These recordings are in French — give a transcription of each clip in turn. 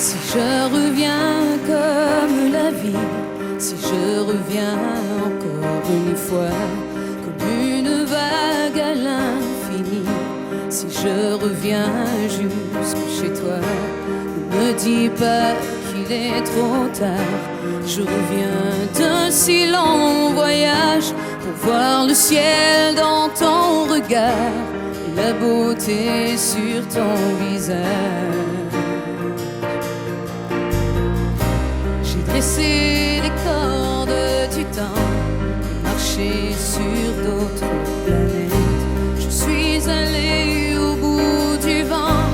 Si je reviens comme la vie, si je reviens encore une fois, comme une vague à l'infini, si je reviens jusque chez toi, ne me dis pas qu'il est trop tard. Je reviens d'un si long voyage pour voir le ciel dans ton regard et la beauté sur ton visage. J'ai dressé les cordes du temps et marché sur d'autres planètes. Je suis allé au bout du vent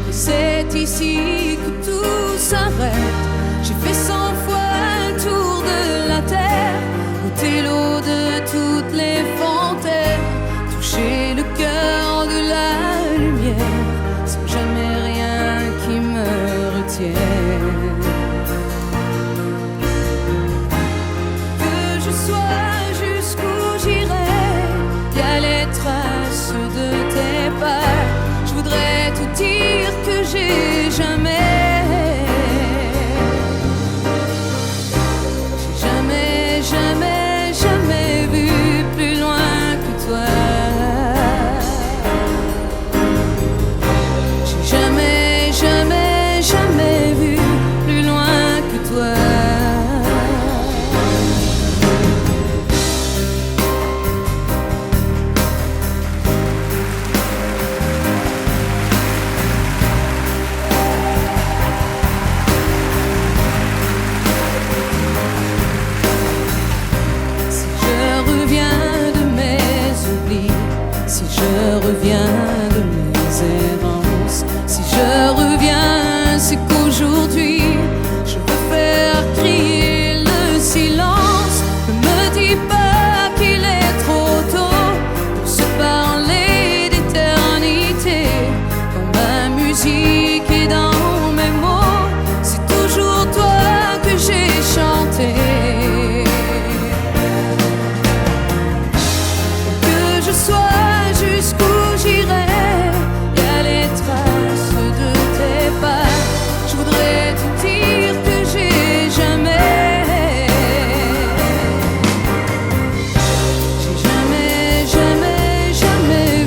et c'est ici que tout s'arrête. J'ai fait 100 fois un tour de la terre, goûté l'eau de toutes les fontaines, touché le cœur de la lumière, sans jamais rien qui me retienne. Que je sois jusqu'où j'irai, y a les traces de tes pas. Je voudrais te dire que j'ai jamais vu plus loin que toi. J'ai jamais vu plus loin que toi. Si je reviens de mes errances, si je reviens, c'est qu'aujourd'hui je veux faire crier le silence. Ne me dis pas qu'il est trop tôt pour se parler d'éternité. Dans ma musique et dans mes mots, c'est toujours toi que j'ai chanté. Que je sois jusqu'où j'irai, y a les traces de tes pas. Je voudrais te dire que j'ai jamais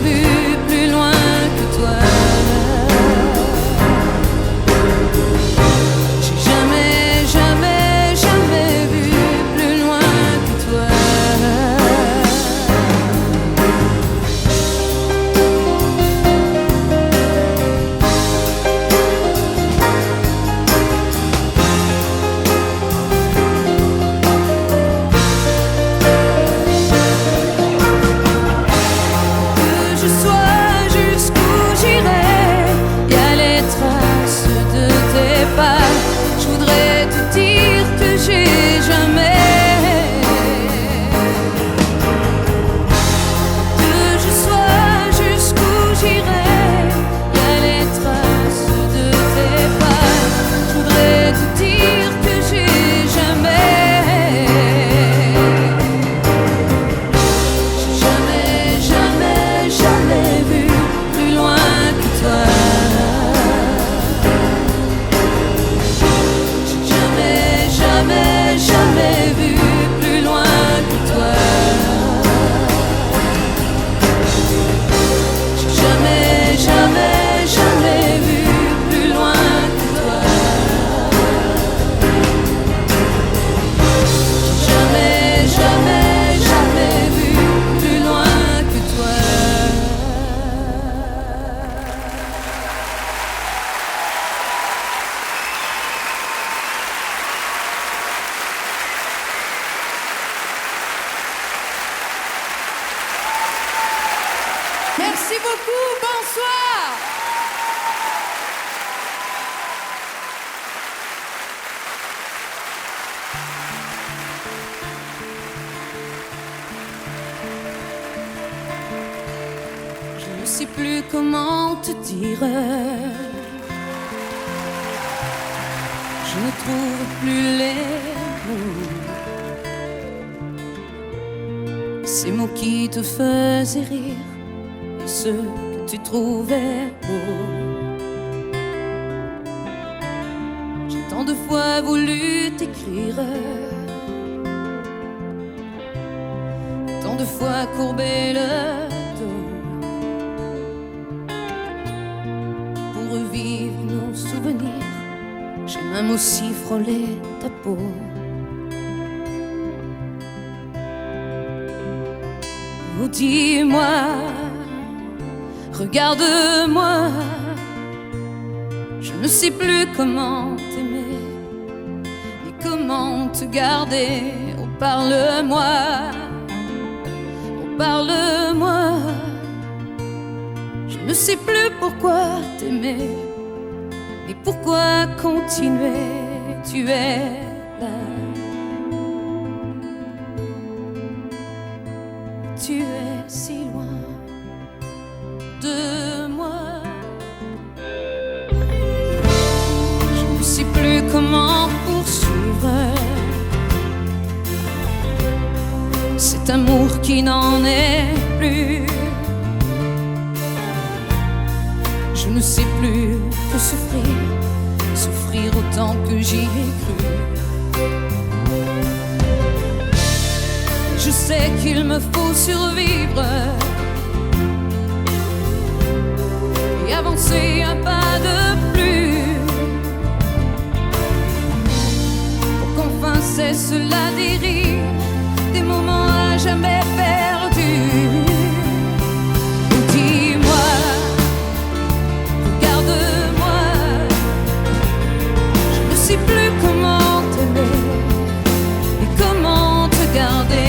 vu plus loin que toi. J'ai jamais vu plus loin que toi. Je voudrais te dire que j'ai jamais. Que je sois jusqu'où j'irai, y a les traces de tes pas. Je voudrais te dire que j'ai jamais. J'ai jamais vu plus loin que toi. Jamais vu plus loin que toi. J'ai jamais vu plus loin que toi. J'ai jamais vu plus loin que toi. Merci beaucoup, bonsoir. Je ne sais plus comment te dire. Je ne trouve plus les mots. Ces mots qui te faisaient rire, ceux que tu trouvais beaux. fois voulu t'écrire, tant de fois courbé le dos pour revivre nos souvenirs. J'ai même aussi frôlé ta peau. Oh, dis-moi, regarde-moi, je ne sais plus comment t'aimer, ni comment te garder. Oh, parle-moi, oh, parle-moi, je ne sais plus pourquoi t'aimer, ni pourquoi continuer. Tu es là, tu es si loin de moi. Je ne sais plus comment poursuivre cet amour qui n'en est plus. Je ne sais plus que souffrir, souffrir autant que j'y ai cru. Je sais qu'il me faut survivre et avancer un pas de plus pour qu'enfin cesse la dérive des moments à jamais perdus. Dis-moi, regarde-moi, je ne sais plus comment t'aimer et comment te garder.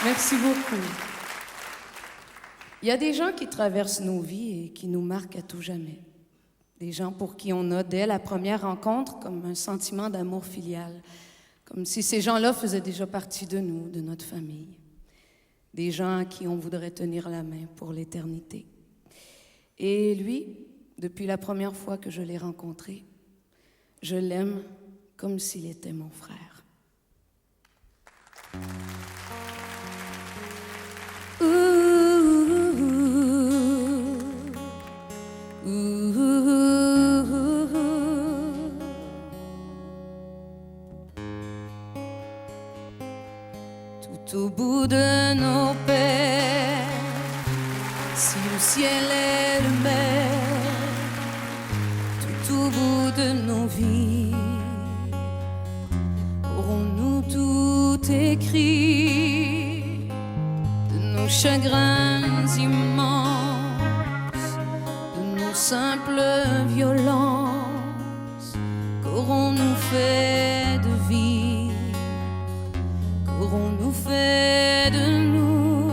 Merci beaucoup. Il y a des gens qui traversent nos vies et qui nous marquent à tout jamais. Des gens pour qui on a, dès la première rencontre, comme un sentiment d'amour filial. Comme si ces gens-là faisaient déjà partie de nous, de notre famille. Des gens à qui on voudrait tenir la main pour l'éternité. Et lui, depuis la première fois que je l'ai rencontré, je l'aime comme s'il était mon frère. Tout au bout de nos pères, si le ciel est le même, tout au bout de nos vies, aurons-nous tout écrit de nos chagrins immenses, de nos simples violences, qu'aurons-nous fait de vie, qu'aurons-nous fait de nous,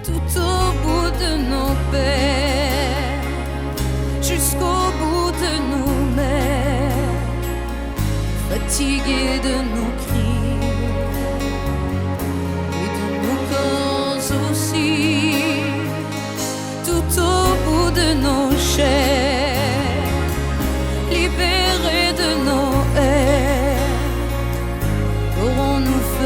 tout au bout de nos pères, jusqu'au bout de nos mères, fatigués de nos cris et de nos corps aussi, tout au bout de nos chairs, libérés de nos airs, qu'aurons-nous fait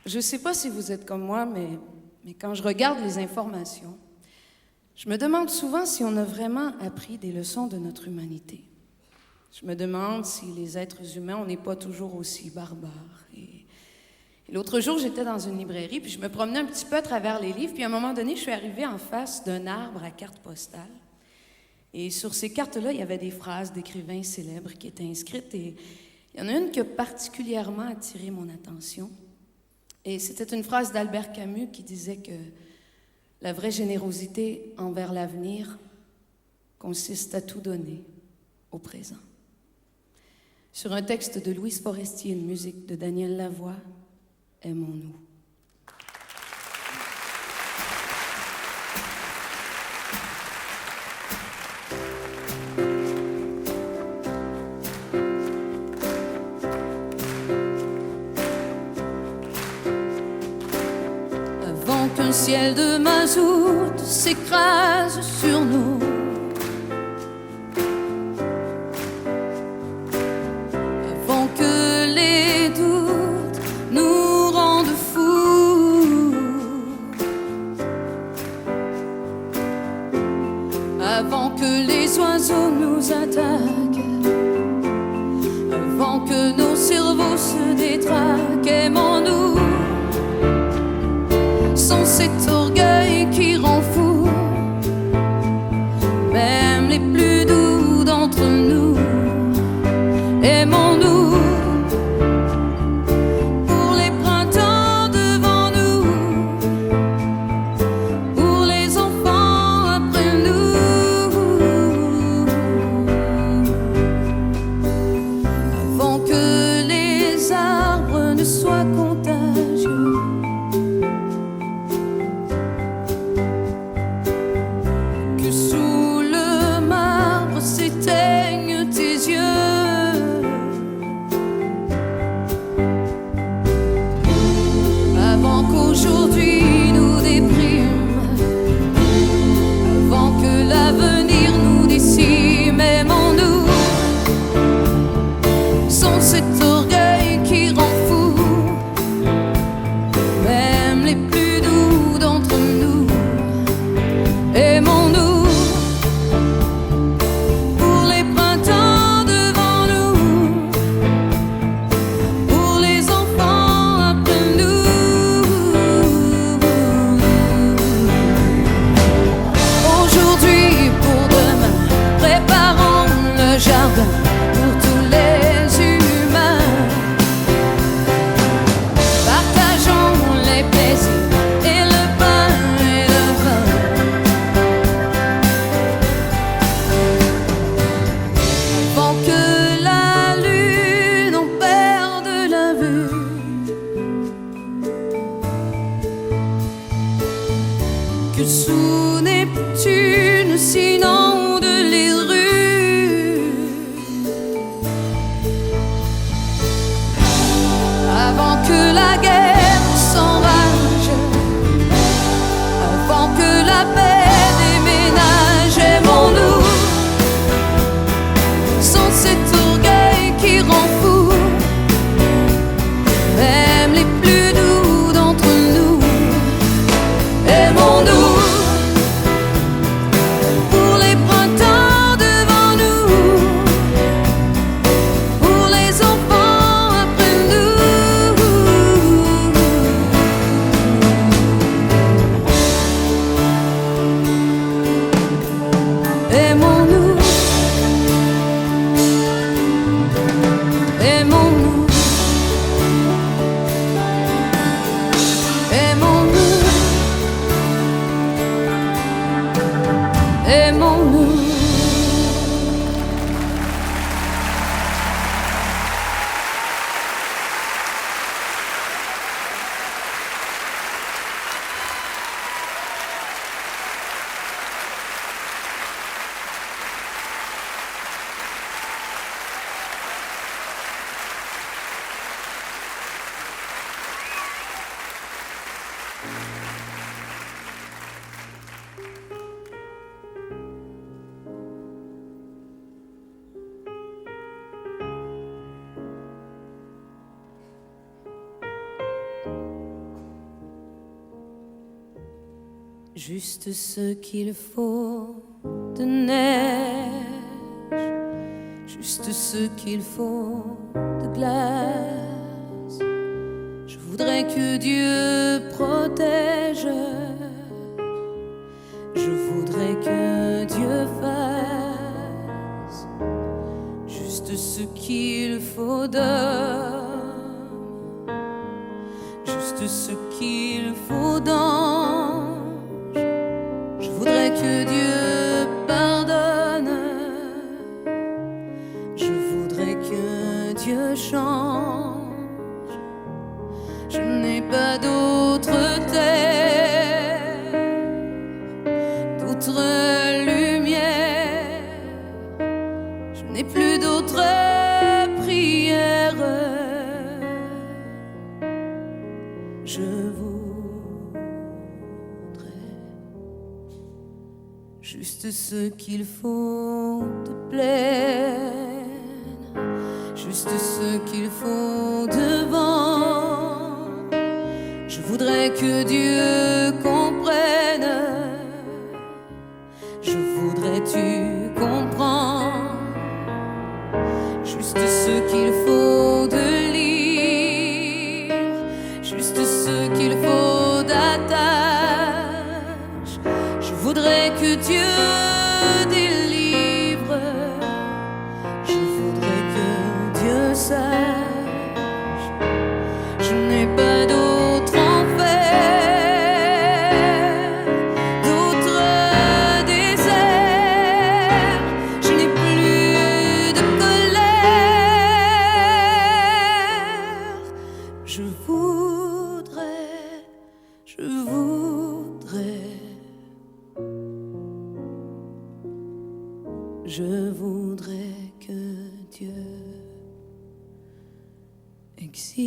Je ne sais pas si vous êtes comme moi, mais quand je regarde les informations, je me demande souvent si on a vraiment appris des leçons de notre humanité. Je me demande si les êtres humains, on n'est pas toujours aussi barbares. Et l'autre jour, j'étais dans une librairie, puis je me promenais un petit peu à travers les livres, puis à un moment donné, je suis arrivée en face d'un arbre à carte postale. Et sur ces cartes-là, il y avait des phrases d'écrivains célèbres qui étaient inscrites, et il y en a une qui a particulièrement attiré mon attention. Et c'était une phrase d'Albert Camus qui disait que la vraie générosité envers l'avenir consiste à tout donner au présent. Sur un texte de Louise Forestier, une musique de Daniel Lavoie, Aimons-nous. Avant qu'un ciel de mazout s'écrase sur nous, avant que les doutes nous rendent fous, avant que les oiseaux nous attaquent, avant que nos cerveaux se détraquent, aimons-nous. Sans cet orgueil qui rend fou même les plus doux d'entre nous. Aimons-nous pour les printemps devant nous, pour les enfants après nous, avant que les arbres ne soient contagieux, sous le marbre s'éteignent tes yeux, avant qu'aujourd'hui nous déprime, avant que l'avenir nous décime. Aimons-nous sans cet orgueil qui rend fou même les plus doux d'entre nous. Aimons-nous jardin pour tous les humains, partageons les plaisirs et le pain et le vin, avant que la lune en perde la vue, que sous Neptune s'inondent les rues, avant que la guerre s'enrage, avant que la paix déménage. Aimons-nous sans cet orgueil qui rend fou même les plus doux d'entre nous. Aimons-nous pour les printemps devant nous, pour les enfants après nous. Aimons-nous, aimons-nous, aimons-nous, aimons-nous. juste ce qu'il faut de neige, juste ce qu'il faut de glace. Je voudrais que Dieu protège, je voudrais que Dieu fasse juste ce qu'il faut d'homme, juste ce qu'il faut d'ange. Je voudrais que Dieu pardonne, je voudrais que Dieu change. Je n'ai pas d'autre terre, d'autre lumière, je n'ai plus d'autre prière. Je voudrais juste ce qu'il faut de plaine, juste ce qu'il faut de vent. Je voudrais que Dieu comprenne, je voudrais tu comprends, juste ce qu'il faut de libre, juste ce qu'il faut d'attache. Je voudrais que Dieu délivre, je voudrais que Dieu sache. Je n'ai pas d'autre enfer, d'autre désert. Je n'ai plus de colère. Je voudrais que Dieu existe.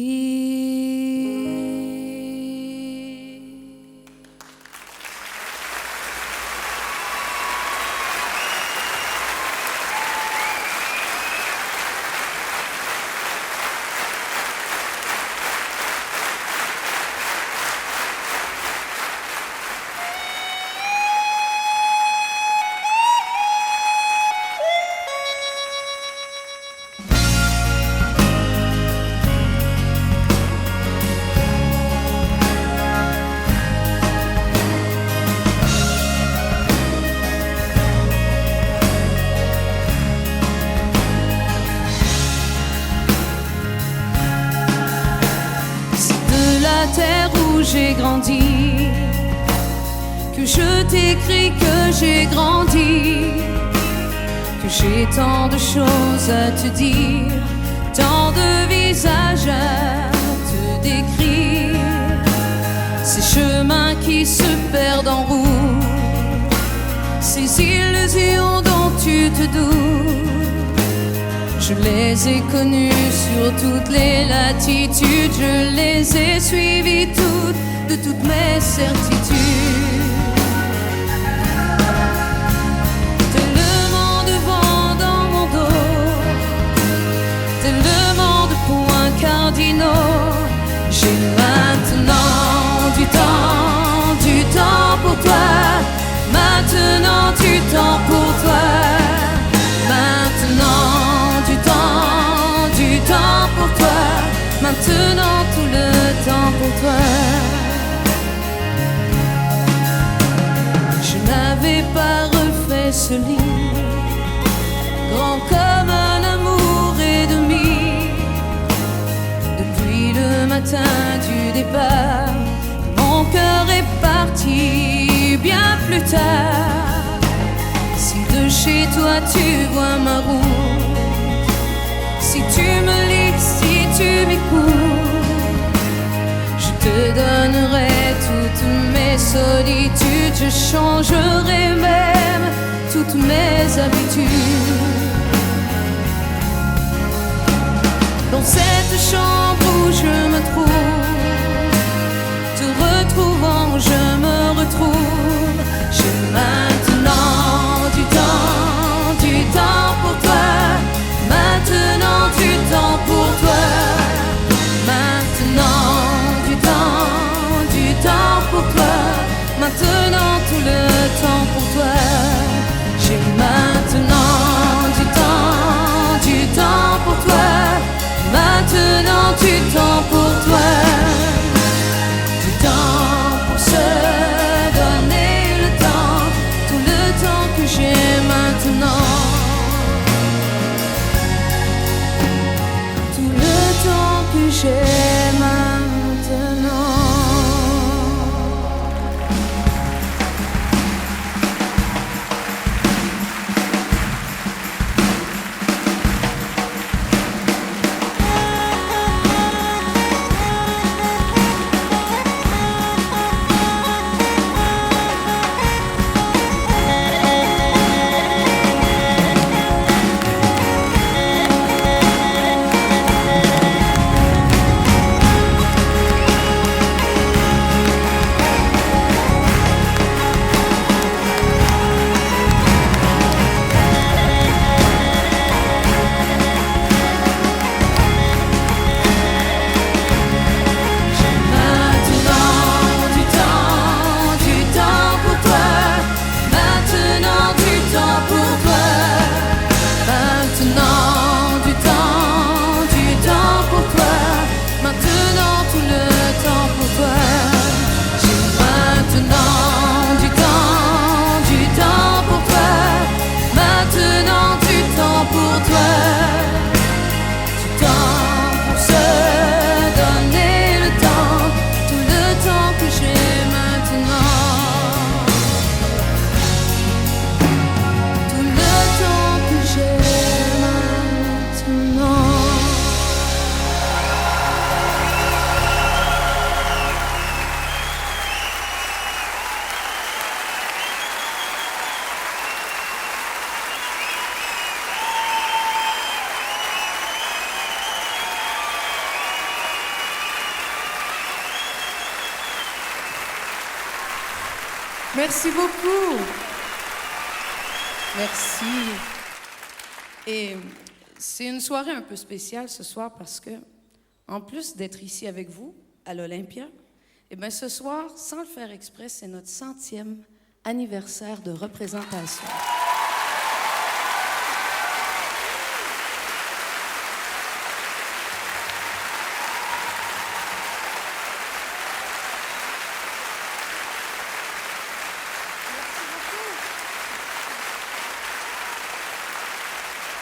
Terre où j'ai grandi, que je t'écris que j'ai grandi, que j'ai tant de choses à te dire, tant de visages à te décrire, ces chemins qui se perdent en route, ces illusions dont tu te doutes. Je les ai connus sur toutes les latitudes, je les ai suivis toutes, de toutes mes certitudes. Tellement de vent dans mon dos, tellement de points cardinaux. J'ai maintenant du temps pour toi, maintenant du temps pour toi, maintenant du temps pour toi, maintenant tout le temps pour toi. Je n'avais pas refait ce lit, grand comme un amour et demi. Depuis le matin du départ, mon cœur est parti bien plus tard. Si de chez toi tu vois ma route, si tu me lis, si tu m'écoutes, je te donnerai toutes mes solitudes, je changerai même toutes mes habitudes. Dans cette chambre où je me trouve, te retrouvant, je me retrouve. J'ai maintenant du temps pour toi, maintenant du temps pour toi, maintenant du temps pour toi, maintenant du temps pour toi, du temps pour se donner le temps, tout le temps que j'ai maintenant, tout le temps que j'ai maintenant. Merci beaucoup. Merci. Et c'est une soirée un peu spéciale ce soir parce que, en plus d'être ici avec vous, à l'Olympia, eh bien ce soir, sans le faire exprès, c'est notre 100e anniversaire de représentation.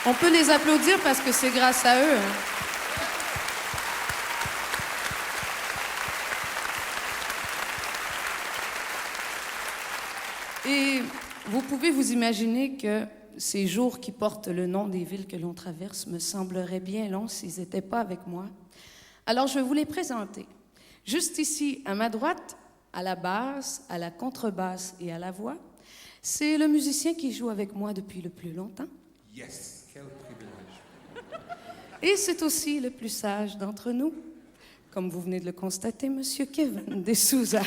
On peut les applaudir parce que c'est grâce à eux. Et vous pouvez vous imaginer que ces jours qui portent le nom des villes que l'on traverse me sembleraient bien longs s'ils n'étaient pas avec moi. Alors, je vais vous les présenter. Juste ici, à ma droite, à la basse, à la contrebasse et à la voix, c'est le musicien qui joue avec moi depuis le plus longtemps. Yes, quel privilège. Et c'est aussi le plus sage d'entre nous, comme vous venez de le constater, Monsieur Kevin De Souza.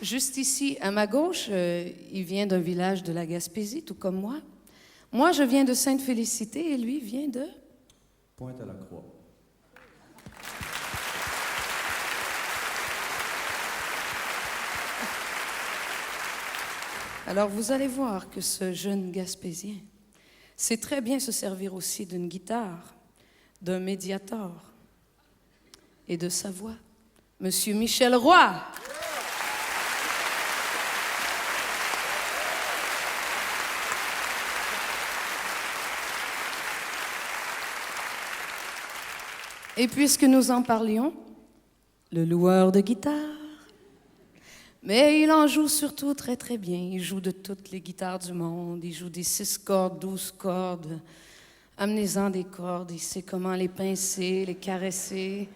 Juste ici, à ma gauche, il vient d'un village de la Gaspésie, tout comme moi. Moi, je viens de Sainte-Félicité et lui vient de... Pointe-à-la-Croix. Alors, vous allez voir que ce jeune Gaspésien sait très bien se servir aussi d'une guitare, d'un médiator et de sa voix. Monsieur Michel Roy. Et puisque nous en parlions, le loueur de guitare, mais il en joue surtout très très bien. Il joue de toutes les guitares du monde, il joue des 6 cordes, 12 cordes, amenez-en des cordes, il sait comment les pincer, les caresser,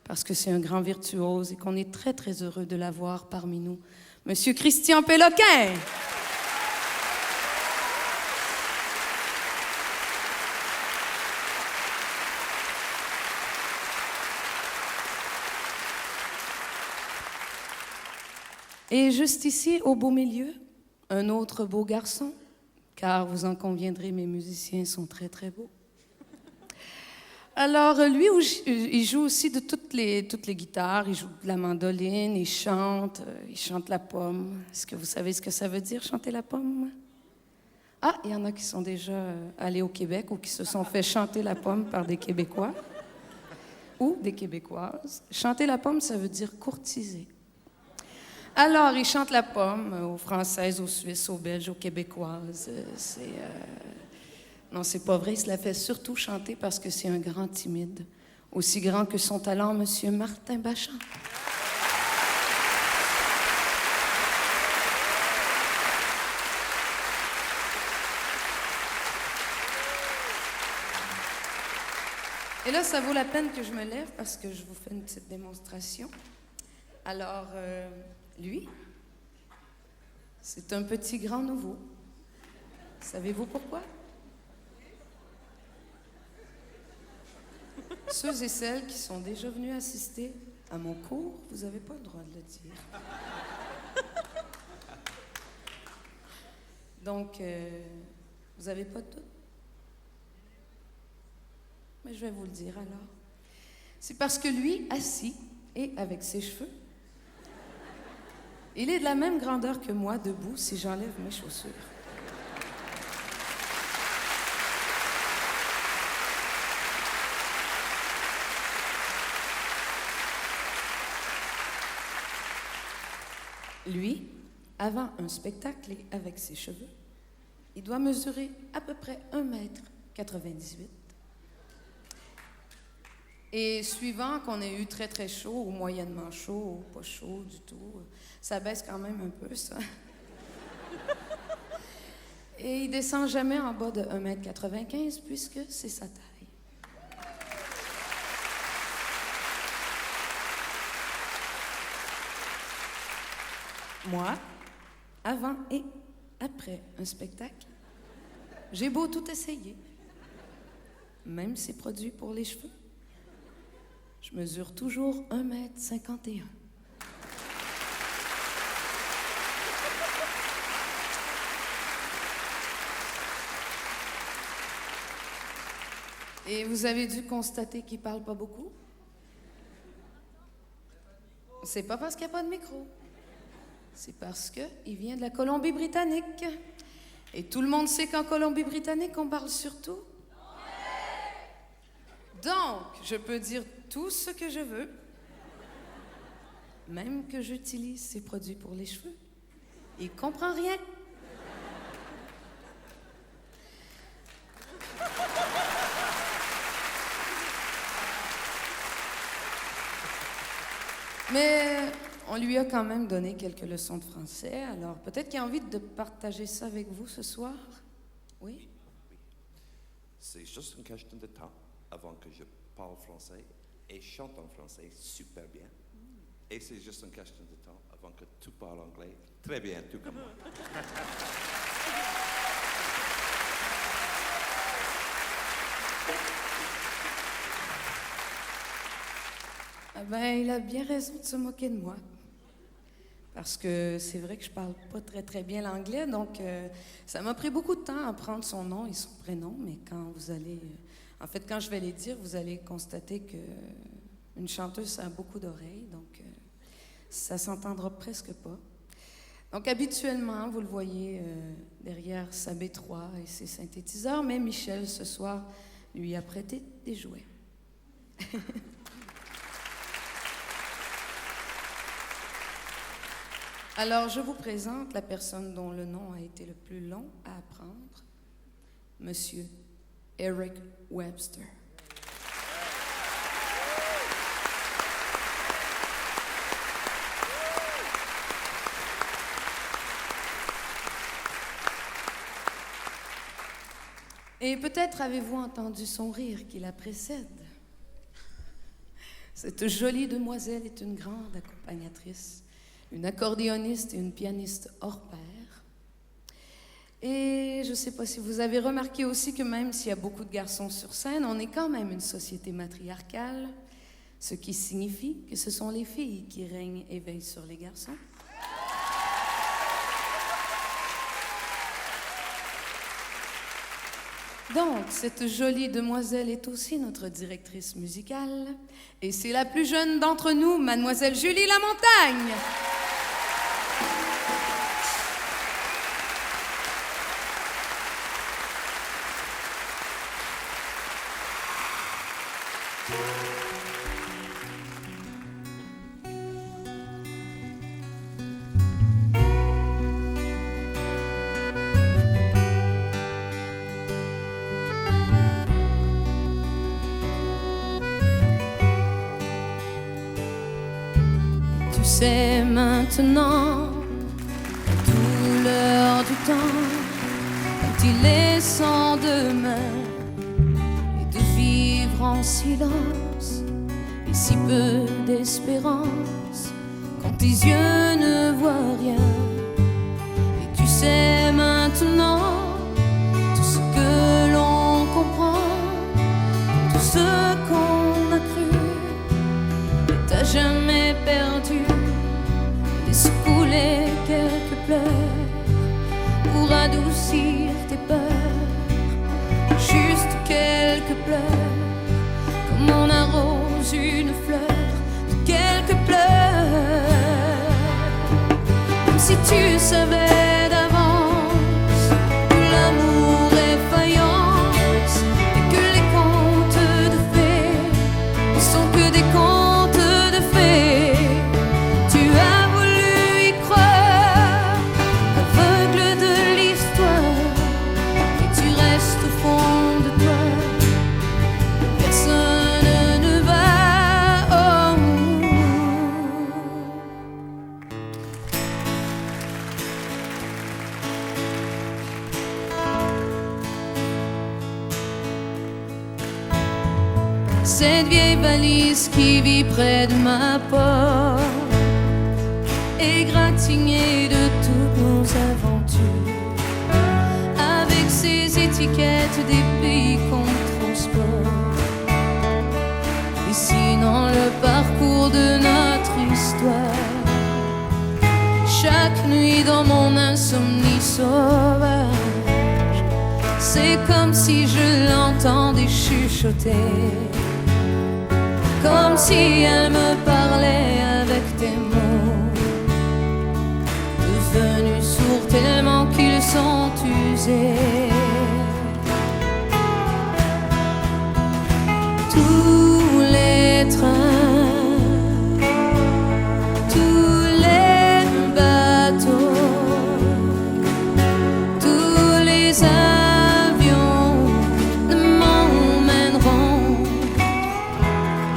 parce que c'est un grand virtuose et qu'on est très très heureux de l'avoir parmi nous. Monsieur Christian Péloquin. Et juste ici, au beau milieu, un autre beau garçon, car vous en conviendrez, mes musiciens sont très, très beaux. Alors, lui, il joue aussi de toutes les guitares. Il joue de la mandoline, il chante la pomme. Est-ce que vous savez ce que ça veut dire, chanter la pomme? Ah, il y en a qui sont déjà allés au Québec ou qui se sont fait chanter la pomme par des Québécois ou des Québécoises. Chanter la pomme, ça veut dire courtiser. Alors, il chante la pomme aux Françaises, aux Suisses, aux Belges, aux Québécoises. Non, c'est pas vrai. Il se la fait surtout chanter parce que c'est un grand timide. Aussi grand que son talent, Monsieur Martin Bachand. Et là, ça vaut la peine que je me lève parce que je vous fais une petite démonstration. Alors, lui, c'est un petit grand nouveau. Savez-vous pourquoi? Ceux et celles qui sont déjà venus assister à mon cours, vous n'avez pas le droit de le dire. Donc, vous n'avez pas de doute? Mais je vais vous le dire alors. C'est parce que lui, assis et avec ses cheveux, il est de la même grandeur que moi, debout, si j'enlève mes chaussures. Lui, avant un spectacle et avec ses cheveux, il doit mesurer à peu près 1,98 m. Et suivant qu'on ait eu très très chaud ou moyennement chaud ou pas chaud du tout, ça baisse quand même un peu, ça. Et il descend jamais en bas de 1,95 m puisque c'est sa taille. Moi, avant et après un spectacle, j'ai beau tout essayer, même ces produits pour les cheveux, je mesure toujours 1,51 m. Et vous avez dû constater qu'il parle pas beaucoup? C'est pas parce qu'il n'y a pas de micro. C'est parce qu'il vient de la Colombie-Britannique. Et tout le monde sait qu'en Colombie-Britannique, on parle surtout. Donc, je peux dire tout ce que je veux, même que j'utilise ces produits pour les cheveux. Il comprend rien. Mais on lui a quand même donné quelques leçons de français, alors peut-être qu'il a envie de partager ça avec vous ce soir. Oui? C'est juste une question de temps avant que je parle français et chante en français super bien. Et c'est juste une question de temps avant que tu parles anglais très bien, tout comme moi. Ah ben, il a bien raison de se moquer de moi. Parce que c'est vrai que je parle pas très très bien l'anglais, donc ça m'a pris beaucoup de temps à apprendre son nom et son prénom, mais quand vous allez... en fait, quand je vais les dire, vous allez constater que une chanteuse, ça a beaucoup d'oreilles, donc ça s'entendra presque pas. Donc habituellement, vous le voyez derrière sa B3 et ses synthétiseurs, mais Michel, ce soir, lui a prêté des jouets. Alors, je vous présente la personne dont le nom a été le plus long à apprendre, Monsieur Eric Webster. Et peut-être avez-vous entendu son rire qui la précède. Cette jolie demoiselle est une grande accompagnatrice, une accordéoniste et une pianiste hors pair. Et je ne sais pas si vous avez remarqué aussi que même s'il y a beaucoup de garçons sur scène, on est quand même une société matriarcale, ce qui signifie que ce sont les filles qui règnent et veillent sur les garçons. Donc, cette jolie demoiselle est aussi notre directrice musicale. Et c'est la plus jeune d'entre nous, mademoiselle Julie Lamontagne. C'est maintenant la douleur du temps, quand il est sans demain, et de vivre en silence, et si peu d'espérance, quand tes yeux ne voient rien. Et tu sais maintenant tout ce que l'on comprend, tout ce qu'on a cru, et t'as jamais perdu. Laisse couler quelques pleurs pour adoucir tes peurs, juste quelques pleurs, comme on arrose une fleur, quelques pleurs, comme si tu savais d'avance que l'amour est faïence et que les contes de fées ne sont que des contes de fées. Tu as cette vieille valise qui vit près de ma porte, égratignée de toutes nos aventures, avec ses étiquettes des pays qu'on transporte, dessinant le parcours de notre histoire. Chaque nuit dans mon insomnie sauvage, c'est comme si je l'entendais chuchoter, comme si elle me parlait avec des mots, devenus sourds tellement qu'ils sont usés. Tous les trains, tous les bateaux, tous les avions ne m'emmèneront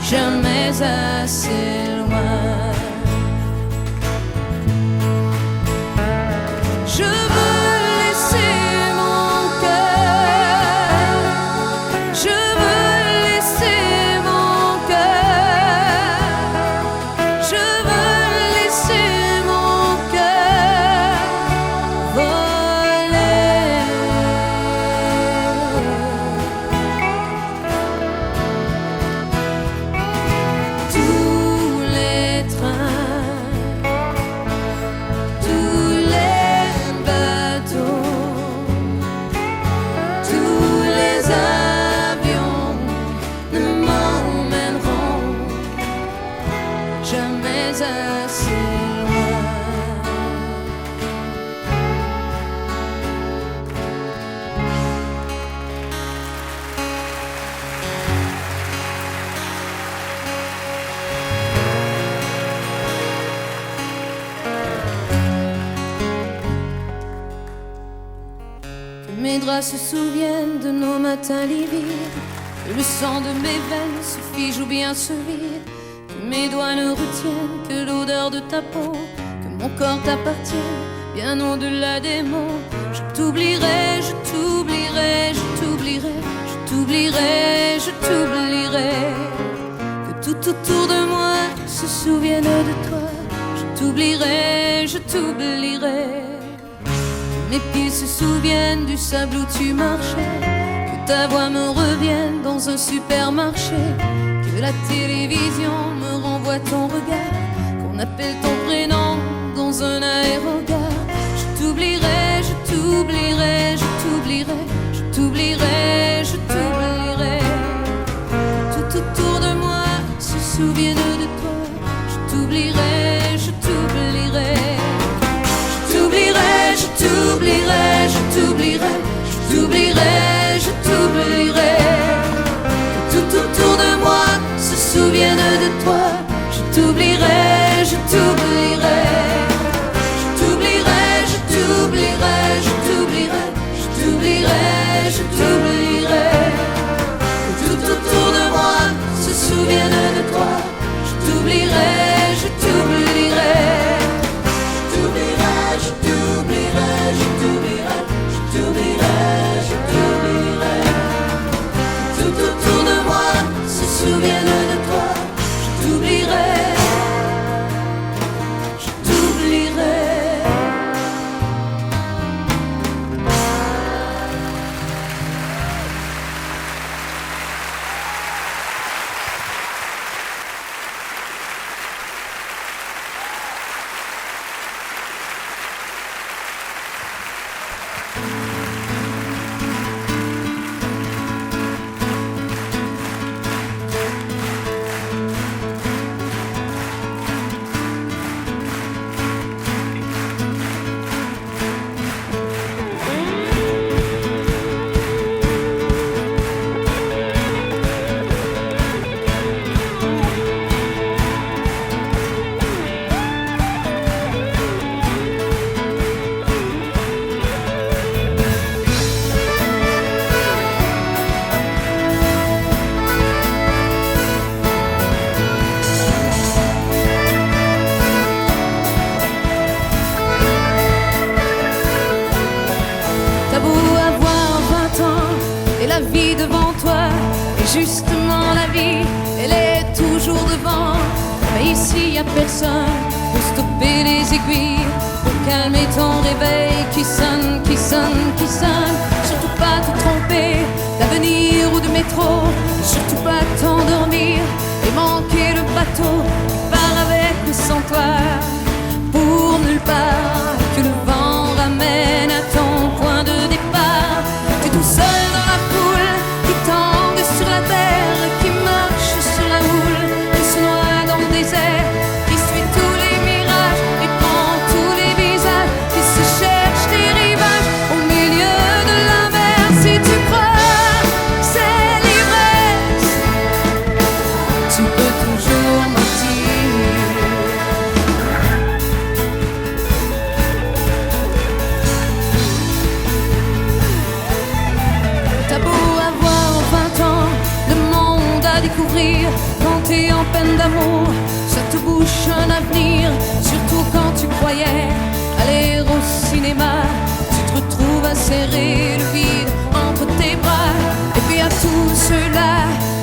jamais assez loin. Je veux laisser mon cœur, je veux laisser mon cœur, je veux laisser mon cœur voler. Tous les trains, tous les bateaux, tous les avions ne m'emmèneront jamais assez loin. Que mes draps se souviennent de nos matins livides, que le sang de mes veines se fige ou bien se vide, que mes doigts ne retiennent que l'odeur de ta peau, que mon corps t'appartienne bien au-delà des mots. Je t'oublierai, je t'oublierai, je t'oublierai, je t'oublierai, je t'oublierai, que tout autour de moi se souvienne de toi. Je t'oublierai, je t'oublierai, que mes pieds se souviennent du sable où tu marchais, que ta voix me revienne dans un supermarché, que la télévision me renvoie ton regard, qu'on appelle ton prénom dans un aérogare. Je t'oublierai, je t'oublierai, je t'oublierai, je t'oublierai. souvienne de toi. Je t'oublierai, je t'oublierai. Je t'oublierai, je t'oublierai, je t'oublierai. Je t'oublierai, je t'oublierai. Que tout autour de moi se souvienne de toi. Je t'oublierai, je t'oublierai. Je t'oublierai, je t'oublierai, je t'oublierai. Je t'oublierai, je t'oublierai. Que tout autour de moi se souvienne de toi. Je t'oublierai, je t'oublierai. Je t'oublierai, je t'oublierai, je t'oublierai. Je t'oublierai, je t'oublierai. Que tout autour de moi se souvienne de toi. Je t'oublierai, je t'oublierai. T'as beau avoir 20 ans et la vie devant toi. Et justement la vie, elle est toujours devant. Mais ici y a personne pour stopper les aiguilles, pour calmer ton réveil qui sonne, qui sonne, qui sonne. Surtout pas te tromper d'avenir ou de métro. Surtout pas t'endormir et manquer le bateau qui part avec ou sans toi. Pour nulle part que le vent ramène à ton point de départ. T'es tout seul dans la foule qui tangue sur la terre, qui marche sur la houle, qui se noie dans le désert, qui suit tous les mirages et prend tous les visages, qui se cherche des rivages au milieu de la mer. Si tu crois que c'est l'ivresse, tu peux toujours mentir. T'as beau avoir 20 ans, le monde à découvrir. Quand t'es en peine d'amour, ça te bouche un avenir. Surtout quand tu croyais aller au cinéma, tu te retrouves à serrer le vide entre tes bras. Et puis à tous ceux-là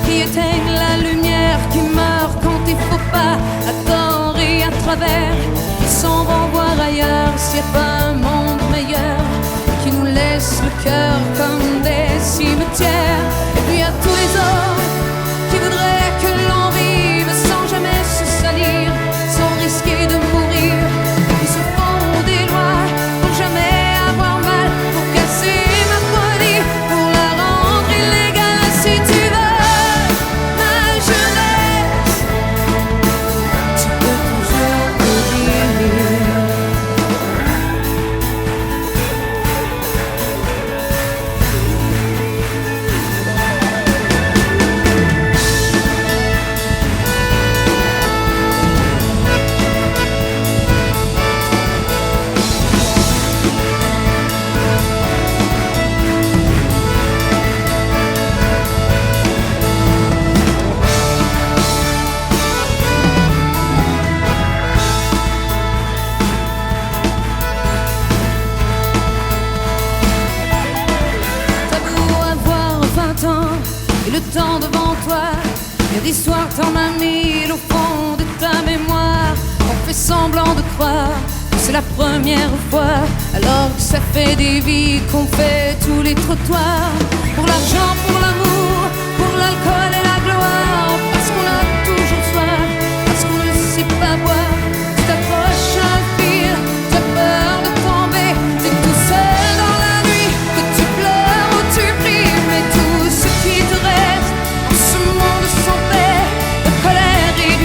qui éteignent la lumière, qui meurent quand il faut pas, à tort et à travers, qui s'en vont voir ailleurs s'il n'y a pas un monde meilleur, qui nous laisse le cœur comme des cimetières. Et puis à tous les autres qui voudraient que l'on vive sans jamais se salir, sans risquer de mourir, qui se font des lois pour jamais avoir mal, pour casser ma folie, pour la rendre illégale. Si tu veux ma jeunesse, tu peux toujours oublier. T'as beau avoir 20 ans et le temps devant toi, y a des soirs t'en as mille au fond de ta mémoire. On fait semblant de croire que c'est la première fois, alors que ça fait des vies qu'on fait tous les trottoirs. Pour l'argent, pour l'amour, pour l'alcool et la gloire, parce qu'on a toujours soif, parce qu'on ne sait pas boire. Tu t'accroches à un fil, tu as peur de tomber, t'es tout seul dans la nuit, que tu pleures ou tu pries. Mais tout ce qui te reste en ce monde sans paix, de colère et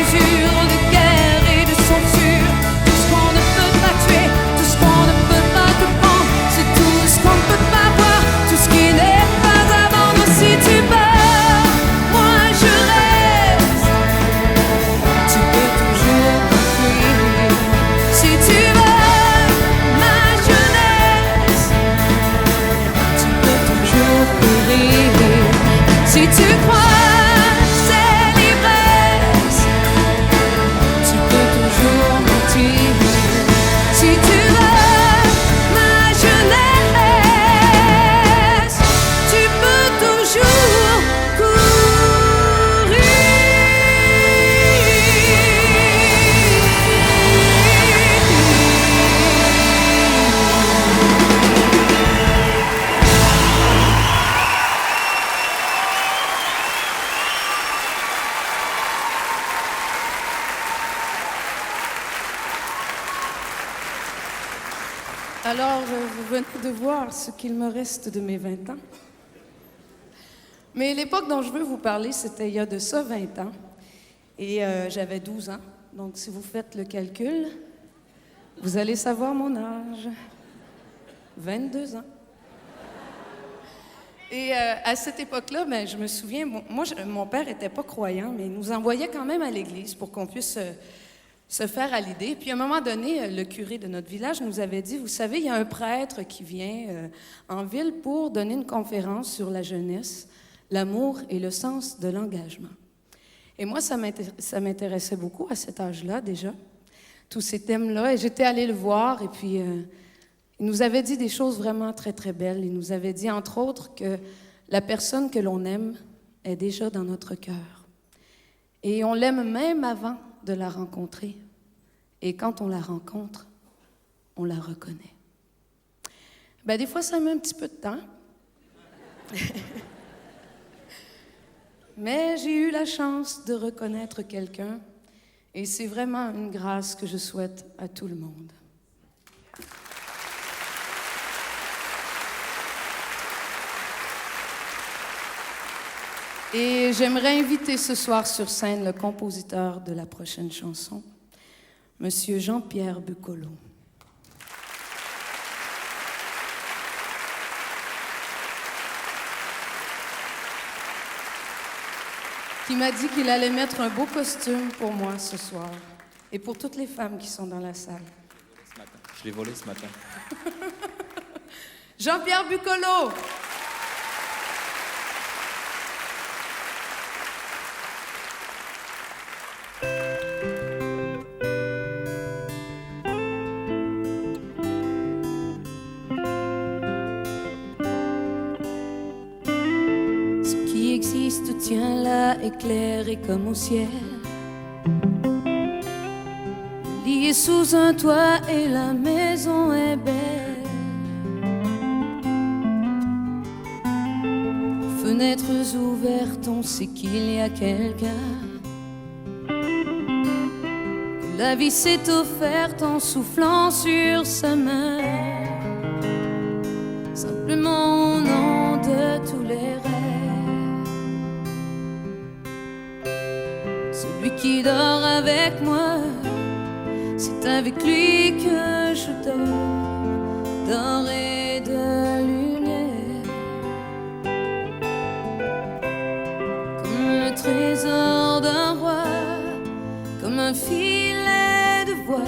venez de voir ce qu'il me reste de mes 20 ans. Mais l'époque dont je veux vous parler, c'était il y a de ça 20 ans. Et j'avais 12 ans. Donc, si vous faites le calcul, vous allez savoir mon âge. 22 ans. Et à cette époque-là, ben, je me souviens, mon père n'était pas croyant, mais il nous envoyait quand même à l'église pour qu'on puisse se faire à l'idée. Puis à un moment donné, le curé de notre village nous avait dit, vous savez, il y a un prêtre qui vient en ville pour donner une conférence sur la jeunesse, l'amour et le sens de l'engagement. Et moi, ça m'intéressait beaucoup à cet âge-là déjà, tous ces thèmes-là. Et j'étais allée le voir et puis il nous avait dit des choses vraiment très, très belles. Il nous avait dit, entre autres, que la personne que l'on aime est déjà dans notre cœur. Et on l'aime même avant de la rencontrer. Et quand on la rencontre, on la reconnaît. Ben, des fois, ça met un petit peu de temps. Mais j'ai eu la chance de reconnaître quelqu'un. Et c'est vraiment une grâce que je souhaite à tout le monde. Et j'aimerais inviter ce soir sur scène le compositeur de la prochaine chanson, Monsieur Jean-Pierre Bucolo. Qui m'a dit qu'il allait mettre un beau costume pour moi ce soir et pour toutes les femmes qui sont dans la salle. Je l'ai volé ce matin. Jean-Pierre Bucolo! Tient là, éclairé comme au ciel, lié sous un toit et la maison est belle. Fenêtres ouvertes, on sait qu'il y a quelqu'un. La vie s'est offerte en soufflant sur sa main. Simplement au nom de tous les rêves. Celui qui dort avec moi, c'est avec lui que je dors, doré de lumière. Comme le trésor d'un roi, comme un filet de voile,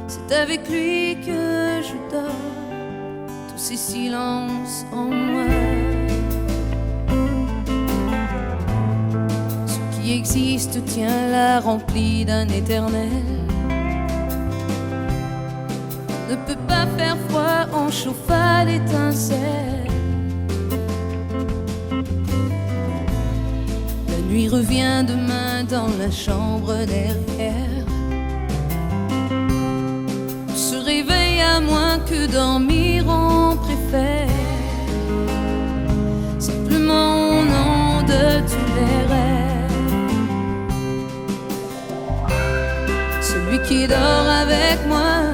c'est avec lui que je dors, tous ces silences en moi. Qui existe, tient là, rempli d'un éternel. Ne peut pas faire froid, on chauffe à l'étincelle. La nuit revient demain dans la chambre derrière. On se réveille à moins que dormir, on préfère. Simplement au nom de tous les rêves. Celui qui dort avec moi,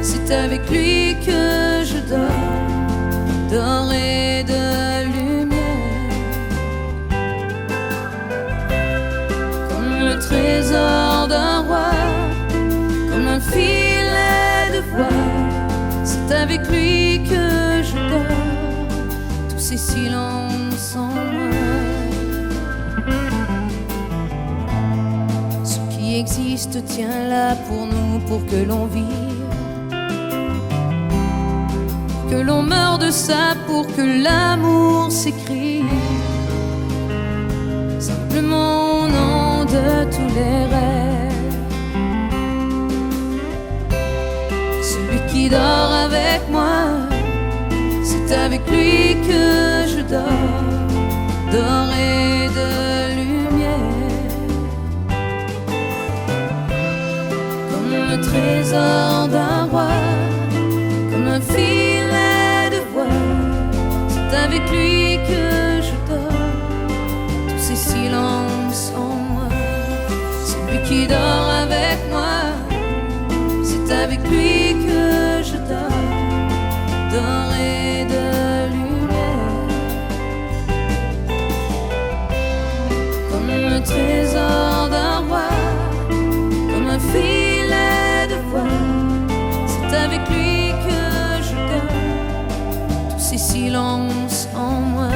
c'est avec lui que je dors, doré de lumière. Comme le trésor d'un roi, comme un filet de voile, c'est avec lui que je dors, tous ces silences en moi. Existe, tient là pour nous, pour que l'on vive, que l'on meure de ça, pour que l'amour s'écrive. Simplement au nom de tous les rêves. Celui qui dort avec moi, c'est avec lui que je dors, doré de lumière. Le trésor d'un roi, comme un filet de voile, c'est avec lui que je dors, tous ces silences en moi. Celui qui dort avec moi, c'est avec lui que je dors, d'or et de lumière, comme le trésor d'un roi, comme un filet de voile. C'est avec lui que je garde tous ces silences en moi.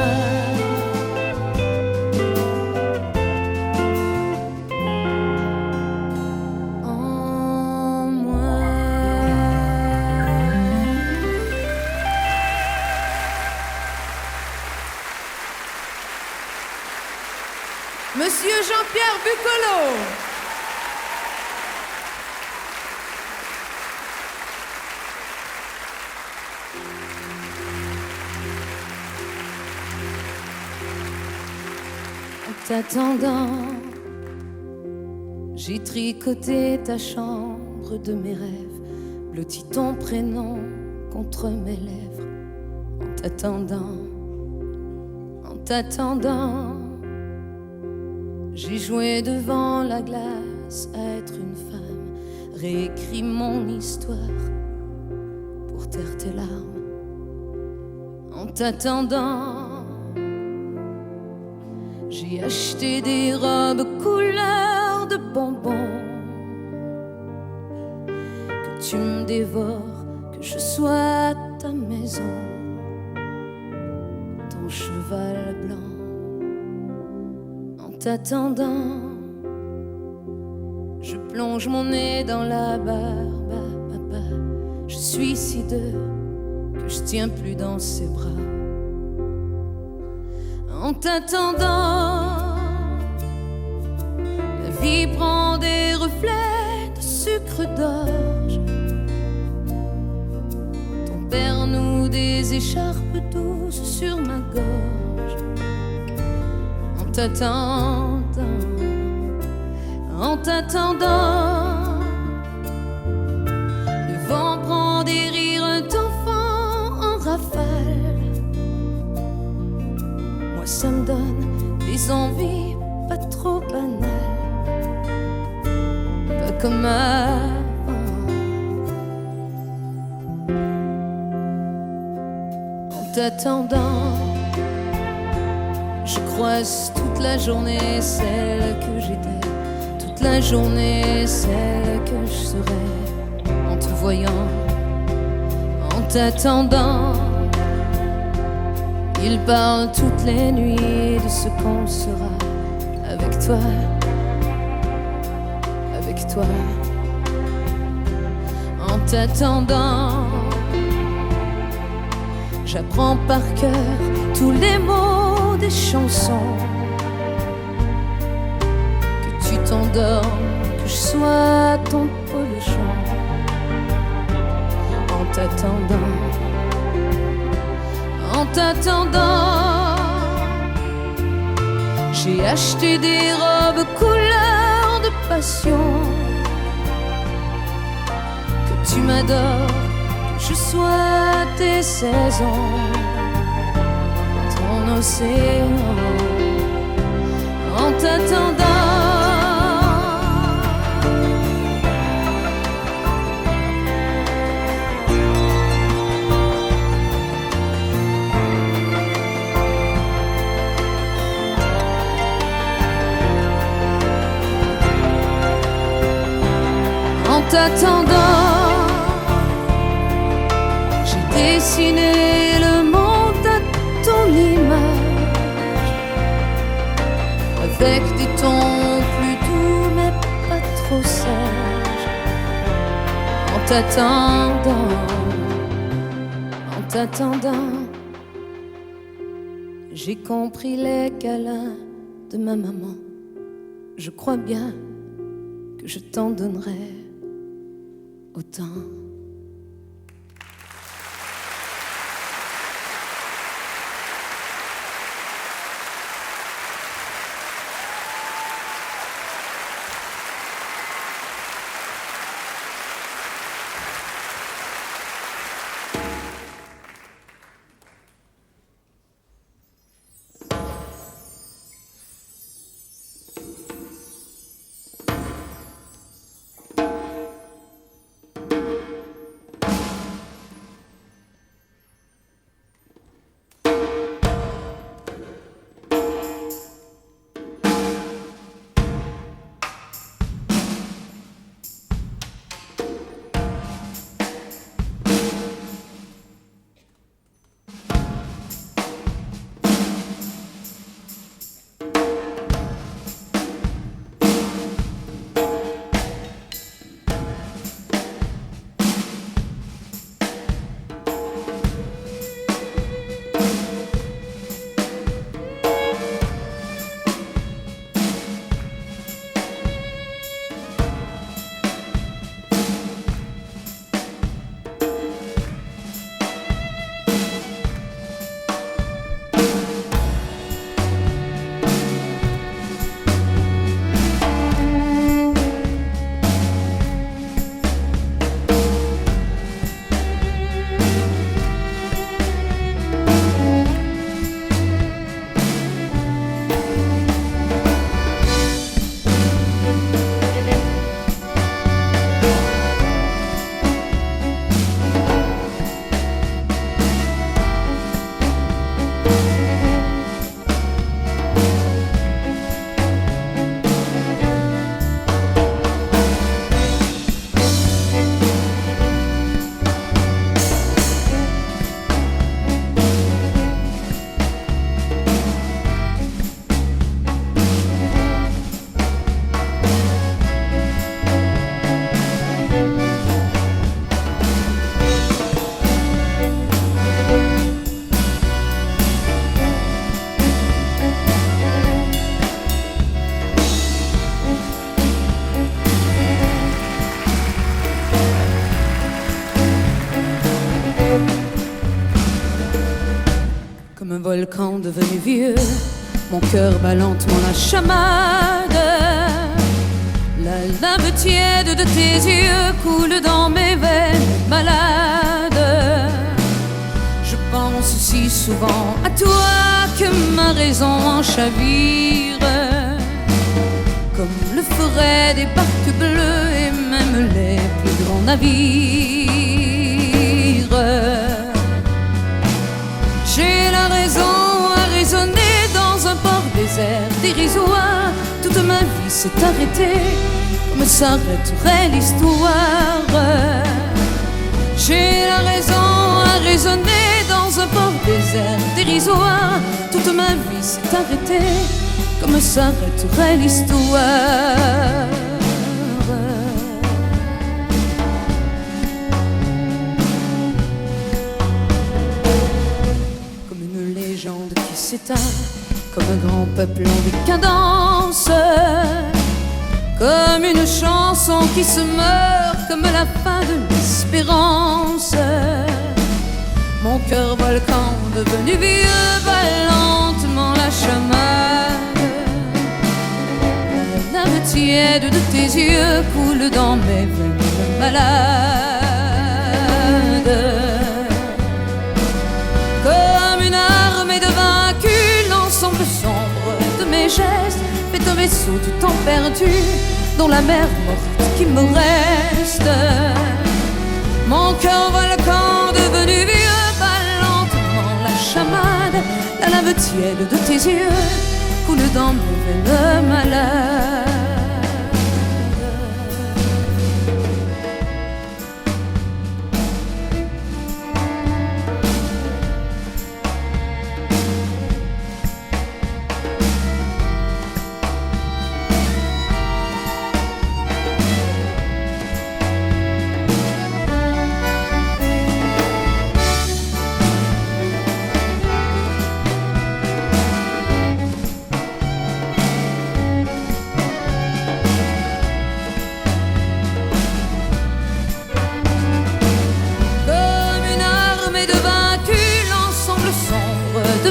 Monsieur Jean-Pierre Bucolo. En t'attendant, j'ai tricoté ta chambre de mes rêves, blotti ton prénom contre mes lèvres. En t'attendant, j'ai joué devant la glace à être une femme, réécrit mon histoire pour taire tes larmes. En t'attendant, j'ai acheté des robes couleur de bonbons, que tu me dévores, que je sois ta maison, ton cheval blanc. En t'attendant, je plonge mon nez dans la barbe à papa. Je suis si deux que je tiens plus dans ses bras. En t'attendant, la vie prend des reflets de sucre d'orge. Ton père noue des écharpes douces sur ma gorge. En t'attendant, le vent prend des rires d'enfants en rafale. Moi ça me donne des envies pas trop banales, pas comme avant. En t'attendant, je croise toute la journée celle que j'étais, toute la journée celle que je serai. En te voyant, en t'attendant, il parle toutes les nuits de ce qu'on sera. Avec toi, avec toi. En t'attendant, j'apprends par cœur tous les mots des chansons. Que tu t'endormes, que je sois ton polochon. En t'attendant, j'ai acheté des robes couleur de passion. Que tu m'adores, que je sois tes saisons, ton océan. En t'attendant, en t'attendant, j'ai dessiné le monde à ton image, avec des tons plus doux mais pas trop sages. En t'attendant, j'ai compris les câlins de ma maman. Je crois bien que je t'en donnerai autant. volcan devenu vieux, mon cœur bat lentement la chamade. La lave tiède de tes yeux coule dans mes veines malades. Je pense si souvent à toi que ma raison en chavire, comme le feraient des barques bleues et même les plus grands navires. J'ai la raison à raisonner dans un port désert dérisoire. Toute ma vie s'est arrêtée comme s'arrêterait l'histoire. J'ai la raison à raisonner dans un port désert dérisoire. Toute ma vie s'est arrêtée comme s'arrêterait l'histoire. Comme une légende qui s'éteint, comme un grand peuple en décadence, comme une chanson qui se meurt, comme la fin de l'espérance. Mon cœur volcan devenu vieux bat lentement la chamade. La lave tiède de tes yeux coule dans mes veines malades. Comme une armée de vaincus, l'ensemble sombre de mes gestes fait un vaisseau du temps perdu, dont la mer morte qui me reste. Mon cœur volcan devenu vieux bat lentement la chamade. La lave tiède de tes yeux coule dans mes veines malades.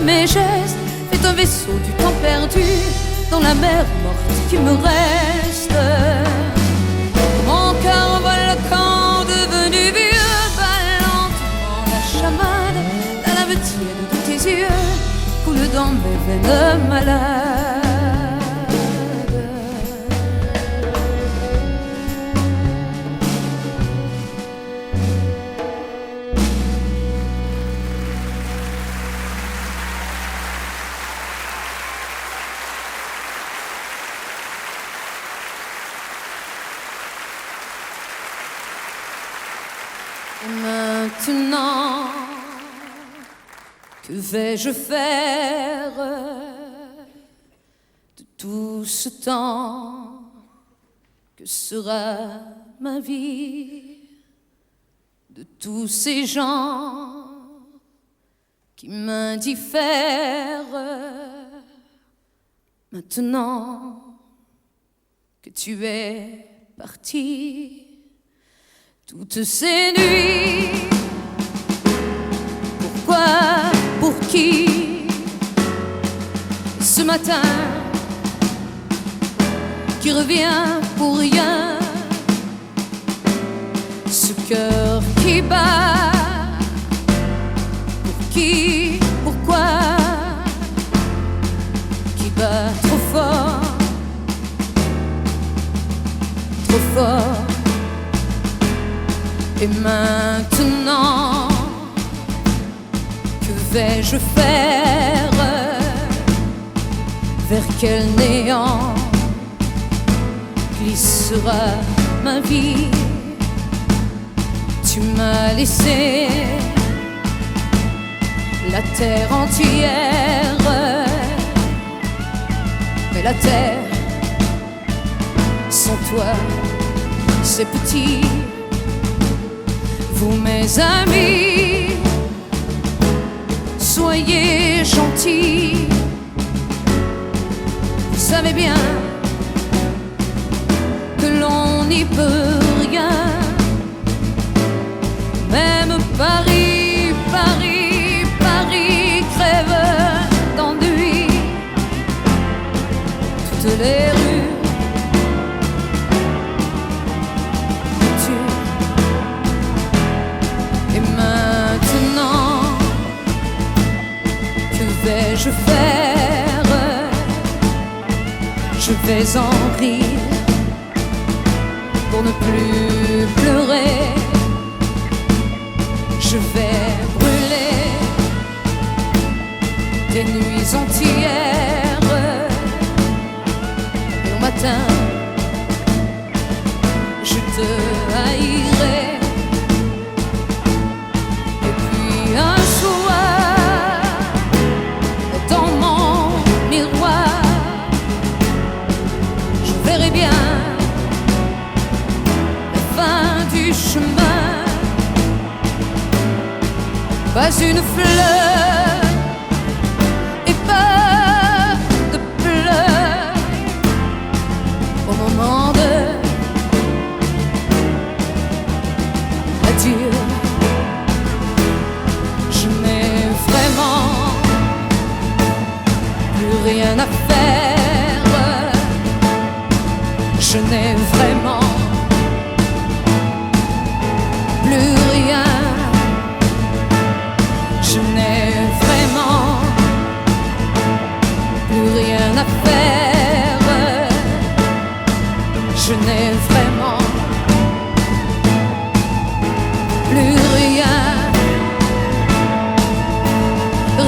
Mes gestes fait un vaisseau du temps perdu, dans la mer morte qui me reste. Mon cœur volcan devenu vieux bat lentement la chamade. La lave tiède de tes yeux coule dans mes veines malades. Maintenant, que vais-je faire de tout ce temps? Que sera ma vie de tous ces gens qui m'indiffèrent? Maintenant que tu es parti, toutes ces nuits, pourquoi, pour qui? Ce matin, qui revient pour rien, ce cœur qui bat, pour qui, pourquoi, qui bat trop fort, trop fort. Et maintenant, que vais-je faire? Vers quel néant glissera ma vie? Tu m'as laissé la terre entière, mais la terre, sans toi, c'est petit. Vous, mes amis, soyez gentils. Vous savez bien que l'on n'y peut rien. Même Paris, Paris, Paris crève. faire. Je vais en rire pour ne plus pleurer. Je vais brûler des nuits entières. Et au matin, je te haïrai. Et puis un soir, dans mon miroir, je verrai bien la fin du chemin. Pas une fleur et pas de pleurs au moment de adieu. Je n'ai vraiment plus rien à faire. Je n'ai vraiment plus rien. Je n'ai vraiment plus rien à faire. Je n'ai vraiment plus rien.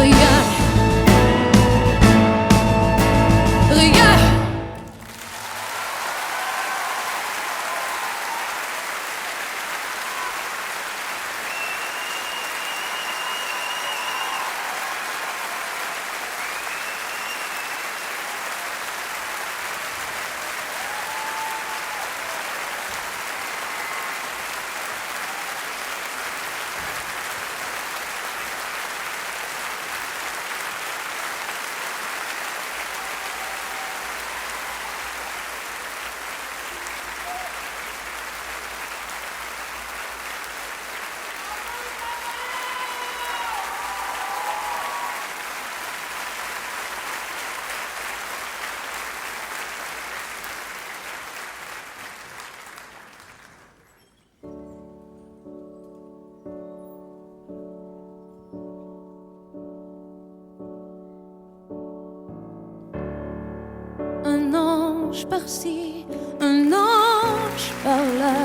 Rien. Rien. Un ange par-ci, un ange par-là,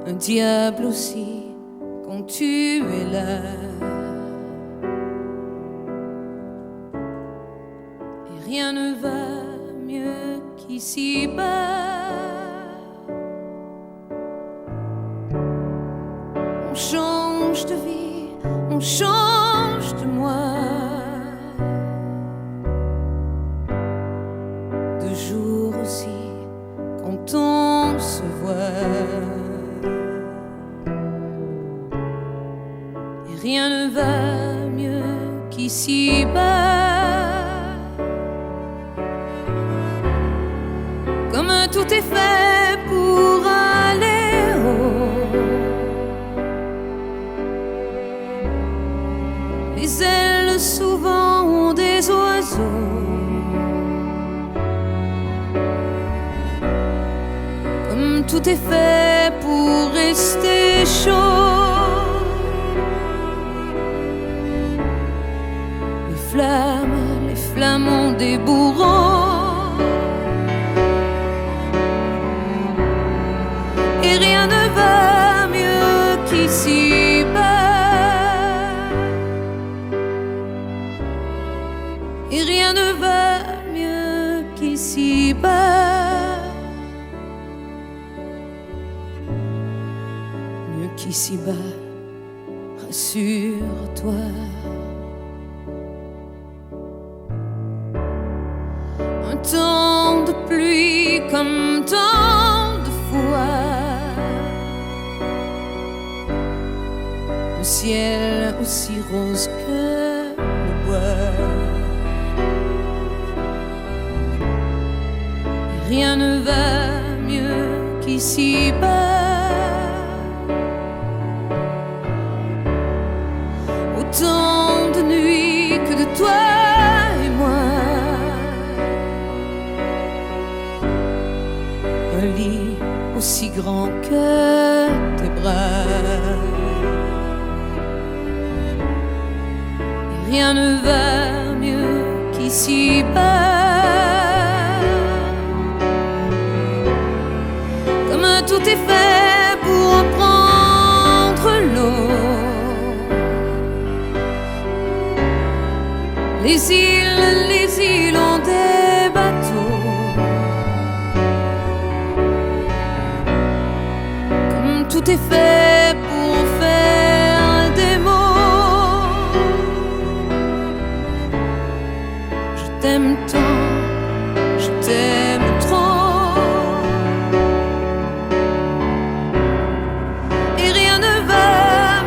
un diable aussi quand tu es là. Et rien ne va mieux qu'ici-bas. On change de vie, on change de moi. De jour aussi, quand on se voit. Et rien ne va mieux qu'ici-bas. Comme tout est fait pour aller haut. Les ailes souvent ont des oiseaux. Comme tout est fait pour rester chaud. Les flammes ont des bourreaux. Et rien ne va mieux qu'ici-bas. Et rien ne va mieux qu'ici-bas. Mieux qu'ici-bas, rassure-toi. Un temps de pluie comme tant de fois. Un ciel aussi rose que le bois. Et rien ne va mieux qu'ici-bas. Autant de nuits que de toi et moi. Un lit aussi grand que tes bras. Rien ne va mieux qu'ici-bas. Comme tout est fait pour en prendre l'eau. Les îles ont des bateaux. Comme tout est fait pour en faire des mots. Je t'aime tant, je t'aime trop. Et rien ne va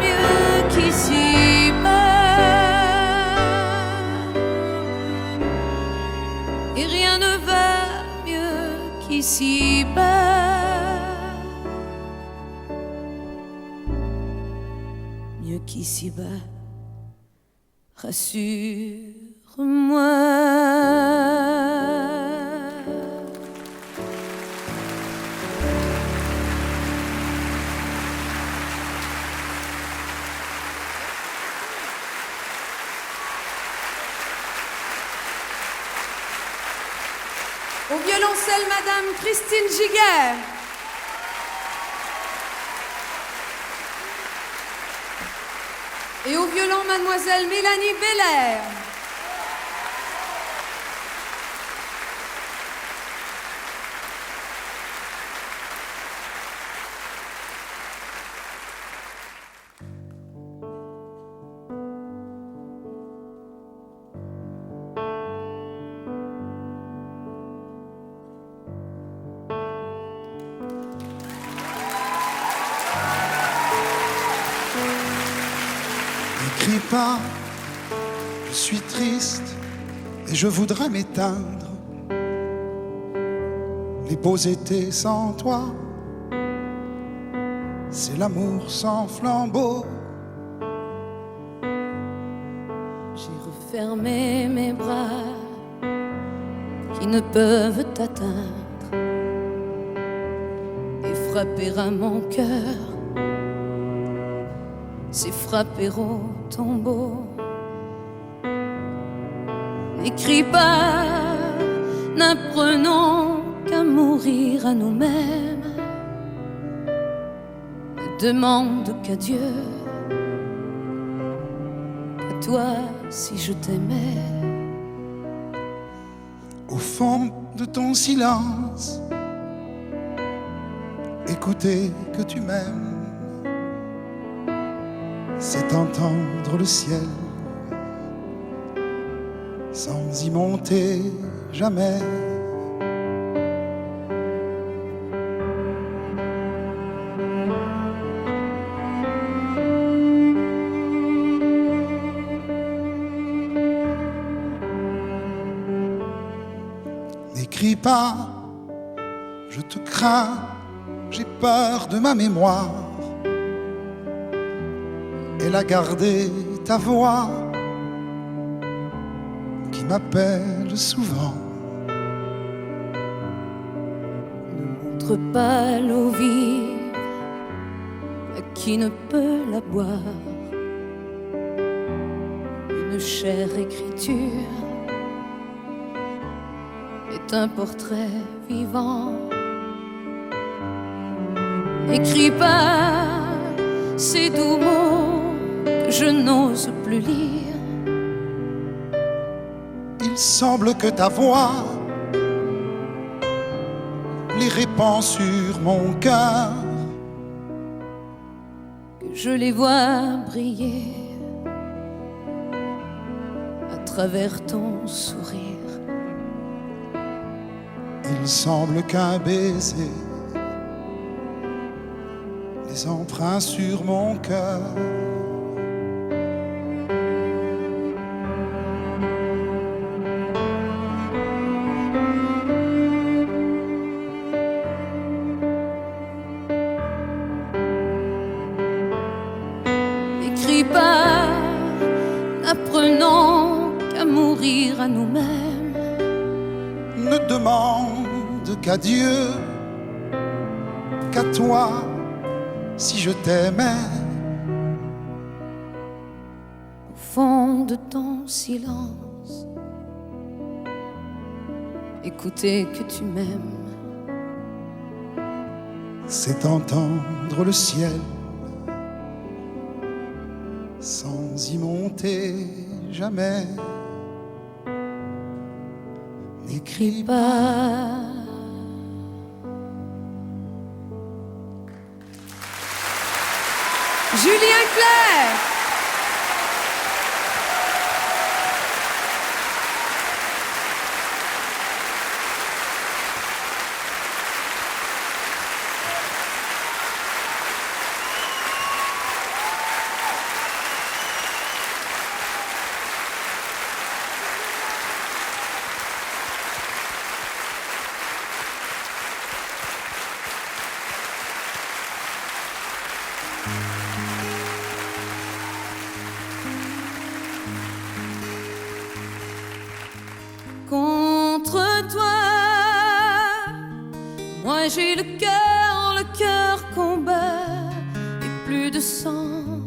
mieux qu'ici-bas. Et rien ne va mieux qu'ici-bas. Mieux qu'ici-bas, rassure-moi. Au violoncelle, Madame Christine Giguère. Et au violon, Mademoiselle Mélanie Belair. N'écris pas, je suis triste et je voudrais m'éteindre. Les beaux étés sans toi, c'est l'amour sans flambeau. J'ai refermé mes bras qui ne peuvent t'atteindre et frapper à mon cœur. C'est frapper au tombeau. N'écris pas, n'apprenons qu'à mourir à nous-mêmes. Ne demande qu'à Dieu, qu'à toi si je t'aimais. Au fond de ton silence, écouter que tu m'aimes, c'est entendre le ciel sans y monter jamais. N'écris pas, je te crains, j'ai peur de ma mémoire. Elle a gardé ta voix qui m'appelle souvent. Ne montre pas l'eau vive à qui ne peut la boire. Une chère écriture est un portrait vivant. N'écris pas ces doux mots que je n'ose plus lire. Il semble que ta voix les répand sur mon cœur, Que je les vois briller à travers ton sourire. il semble qu'un baiser les emprunts sur mon cœur. N'écris pas, n'apprenons qu'à mourir à nous-mêmes. Ne demande qu'à Dieu, qu'à toi, si je t'aimais. au fond de ton silence. Écouter que tu m'aimes, c'est entendre le ciel sans y monter jamais. N'écris pas. Julien Clerc. Contre toi, moi j'ai le cœur combat, et plus de sang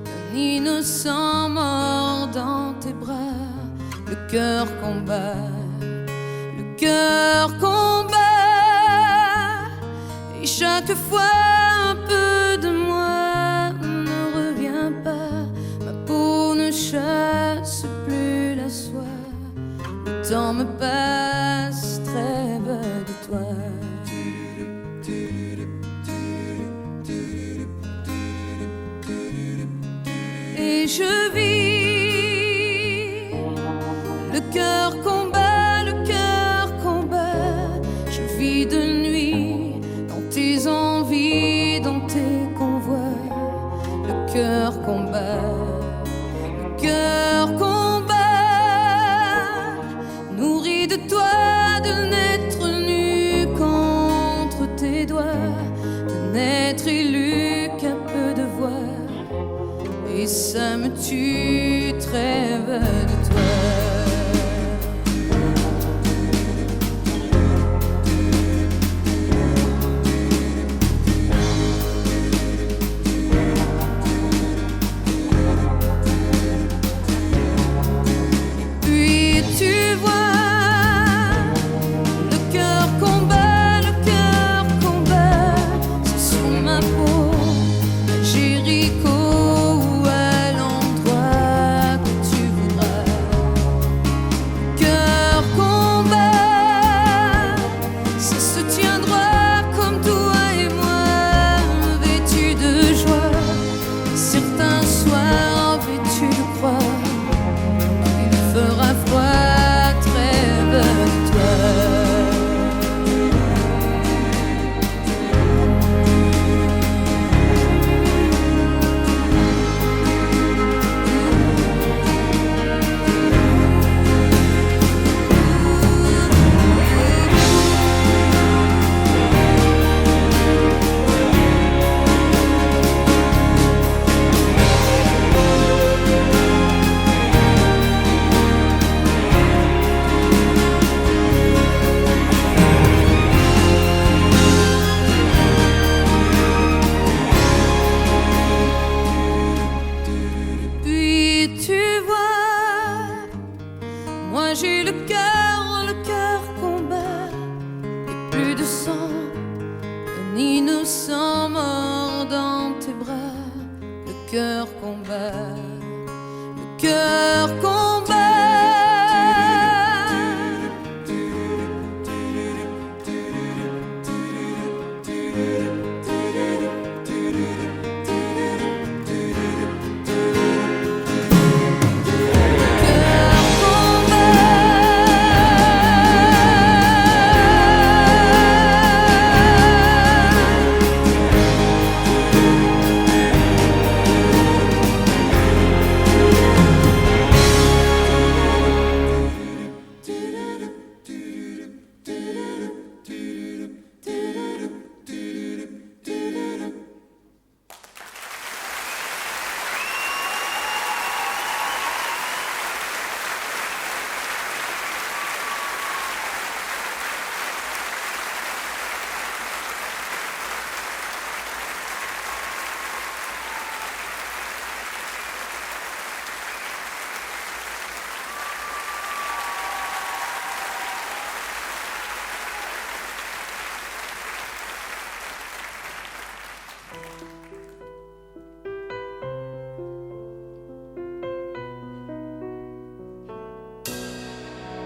qu'un innocent mort dans tes bras. Le cœur combat, et chaque fois un peu de moi ne revient pas. Ma peau ne chasse plus la soie. Le temps me passe, trêve de toi. Et je vis le cœur combat. Je vis de nuit dans tes envies, dans tes convois. Le cœur combat. Nourri de toi, de n'être nu contre tes doigts, de n'être élu qu'à peu de voix. Et ça me tue, trêve de toi.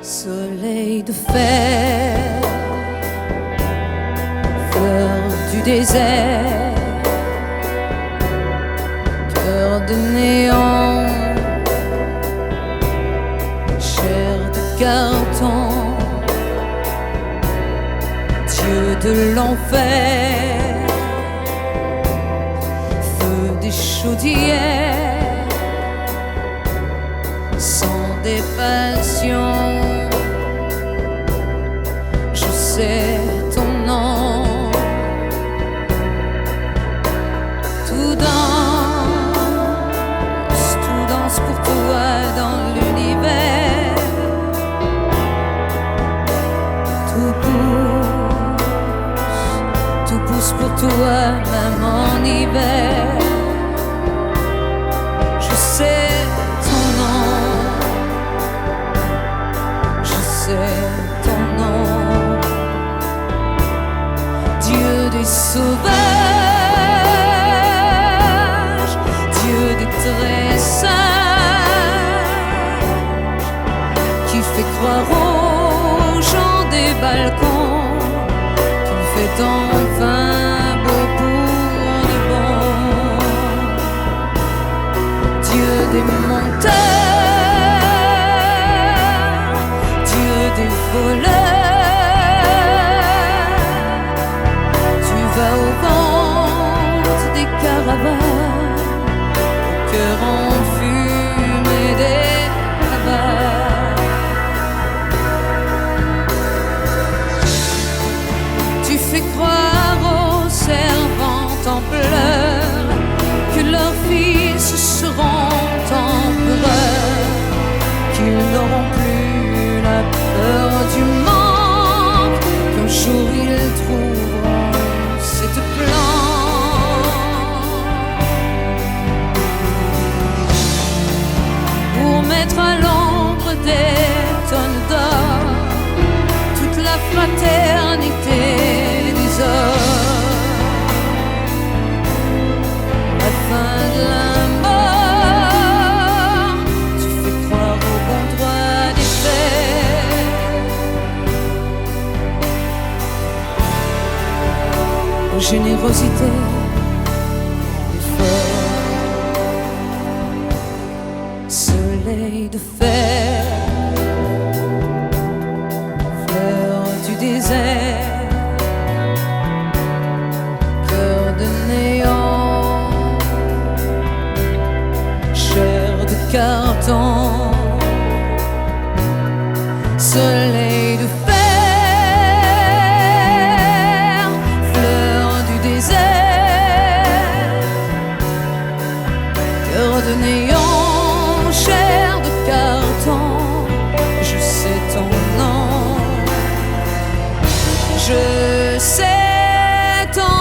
Soleil de fer, fleur du désert, cœur de néant, chair de carton, Dieu de l'enfer, feu des chaudières, sang des passions. C'est ton nom, tout danse pour toi dans l'univers, tout pousse pour toi même en hiver. Je sais ton nom, je sais ton nom. Dieu des sauvages, Dieu des très sages, qui fait croire aux gens des balcons qu'il fait enfin beau pour de bon. Dieu des monteurs, Dieu des voleurs, au ventre des caravanes, au cœur enfumé des barbares. Tu fais croire aux servantes en pleurs que leurs fils seront empereurs, qu'ils n'auront plus la peur du manque, qu'un jour ils trouveront cette plante pour mettre à l'ombre des tonnes d'or toute la fraternité des hommes. La fin de la mort, tu fais croire au bon droit des faits, aux générosités des forts. Soleil de fer, fleur du désert, cœur de néant, chair de carton. Soleil de fer, de néant, chair de carton, je sais ton nom, je sais ton nom.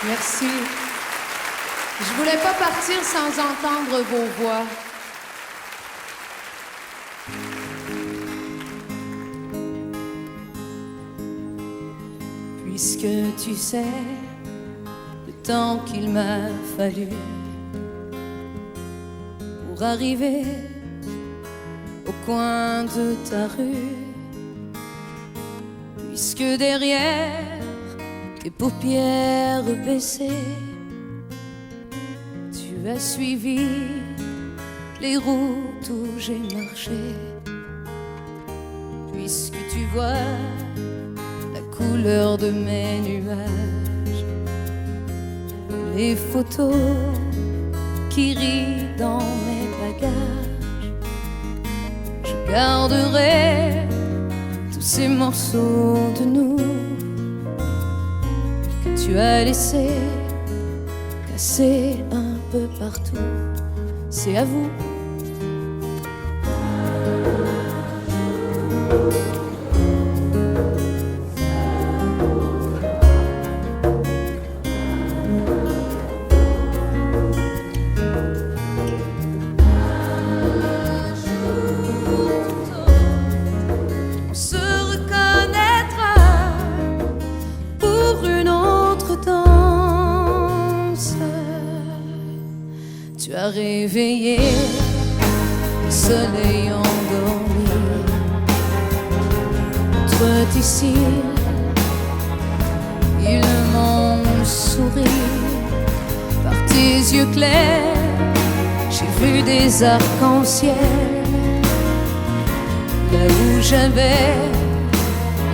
Merci. Je voulais pas partir sans entendre vos voix. Puisque tu sais le temps qu'il m'a fallu pour arriver au coin de ta rue, puisque derrière tes paupières baissées, tu as suivi les routes où j'ai marché, puisque tu vois la couleur de mes nuages, les photos qui rient dans mes bagages, je garderai tous ces morceaux de nous que tu as laissés cassés un peu partout. C'est à vous. On se reconnaîtra pour une autre danse. Tu as réveillé le soleil endormi entre tes cils, ils m'ont souri. Par tes yeux clairs, j'ai vu des arcs-en-ciel là où j'avais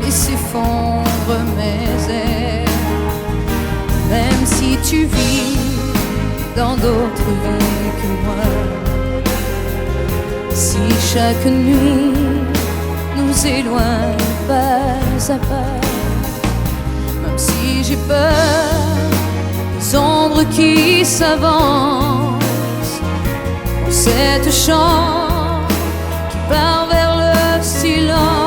laissé fondre mes ailes. Même si tu vis dans d'autres vies que moi, si chaque nuit nous éloigne pas à pas, même si j'ai peur des ombres qui s'avancent dans cette chambre qui part vers le silence.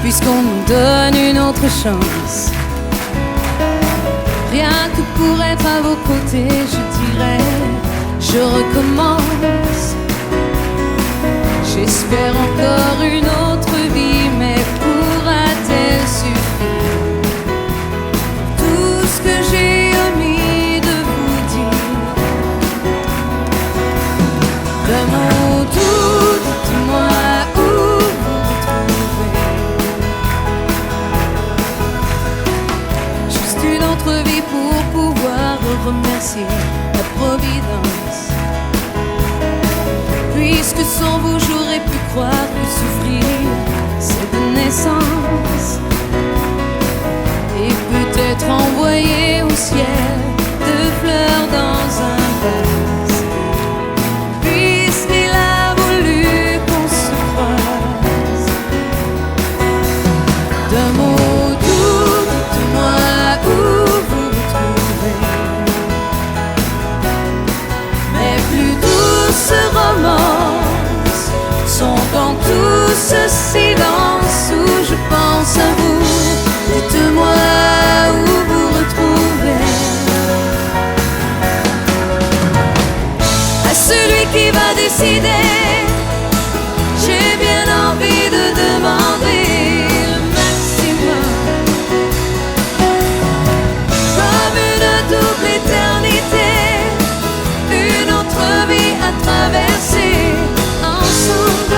puisqu'on nous donne une autre chance. Rien que pour être à vos côtés, je dirais, je recommence. J'espère encore une autre vie, mais pourra-t-elle suffire? Tout ce que j'ai omis de vous dire. D'un mot doux, dites-moi où vous vous trouvez. Juste une autre vie pour pouvoir remercier la providence. Puisque sans vous j'aurais pu croire que souffrir c'est de naissance. Et peut-être envoyer au ciel deux fleurs dans un vase. Puisqu'il a voulu qu'on se croise. D'un mot doux, dites-moi où vous vous trouvez. Mais plus douce romance sont dans tout ce silence où je pense à vous. Dites-moi où vous retrouvez. À celui qui va décider, j'ai bien envie de demander le maximum. Comme une double éternité, une autre vie à traverser ensemble.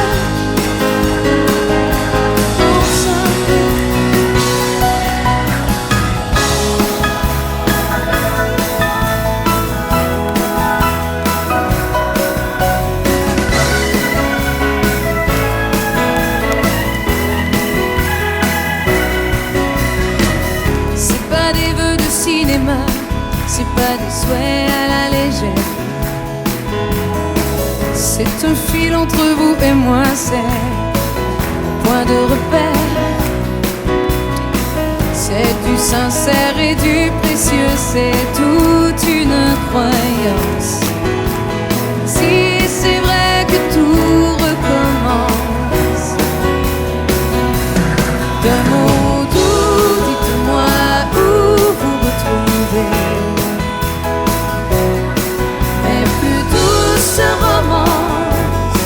C'est pas des souhaits à la légère. C'est un fil entre vous et moi, c'est un point de repère. C'est du sincère et du précieux, c'est toute une croyance. Si c'est vrai que tout recommence. D'un mot doux, dites-moi où vous vous trouvez. Mais plus douces romances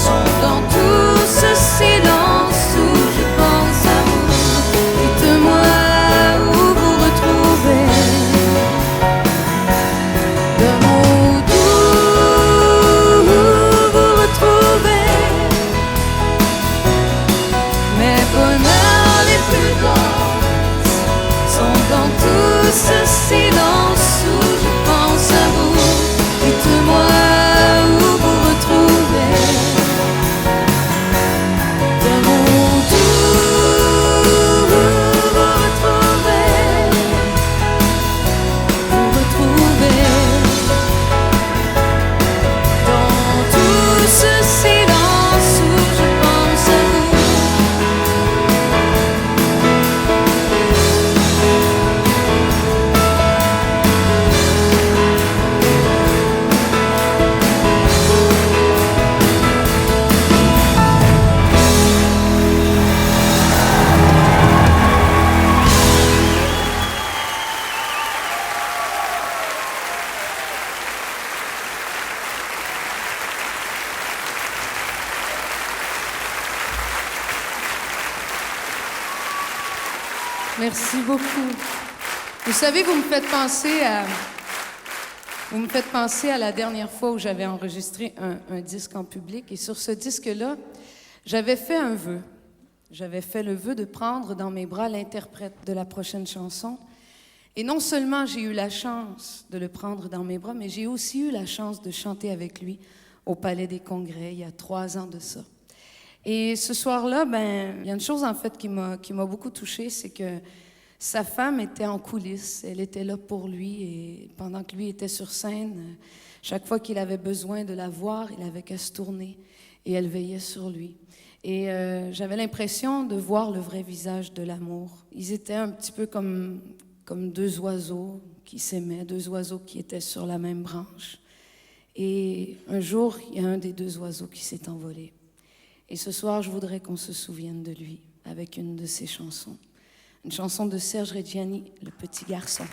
sont dans tout ce silence où je pense à vous. Dites-moi où vous retrouvez. D'un mot doux, où vous retrouvez. Mes bonheurs les plus denses sont dans tout ce silence où je pense à vous. Dites-moi où vous retrouvez. D'un mot doux, où vous retrouvez. Vous retrouvez. Dans tout ce silence où je pense à vous. Merci beaucoup. Vous savez, vous me faites penser à la dernière fois où j'avais enregistré un disque en public. Et sur ce disque-là, j'avais fait un vœu. J'avais fait le vœu de prendre dans mes bras l'interprète de la prochaine chanson. Et non seulement j'ai eu la chance de le prendre dans mes bras, mais j'ai aussi eu la chance de chanter avec lui au Palais des Congrès il y a 3 ans de ça. Et ce soir-là, il y a une chose en fait qui m'a beaucoup touchée, c'est que sa femme était en coulisses, elle était là pour lui et pendant que lui était sur scène, chaque fois qu'il avait besoin de la voir, il avait qu'à se tourner et elle veillait sur lui. Et j'avais l'impression de voir le vrai visage de l'amour. Ils étaient un petit peu comme 2 oiseaux qui s'aimaient, 2 oiseaux qui étaient sur la même branche. Et un jour, il y a un des 2 oiseaux qui s'est envolé. Et ce soir, je voudrais qu'on se souvienne de lui avec une de ses chansons. Une chanson de Serge Reggiani, Le Petit Garçon.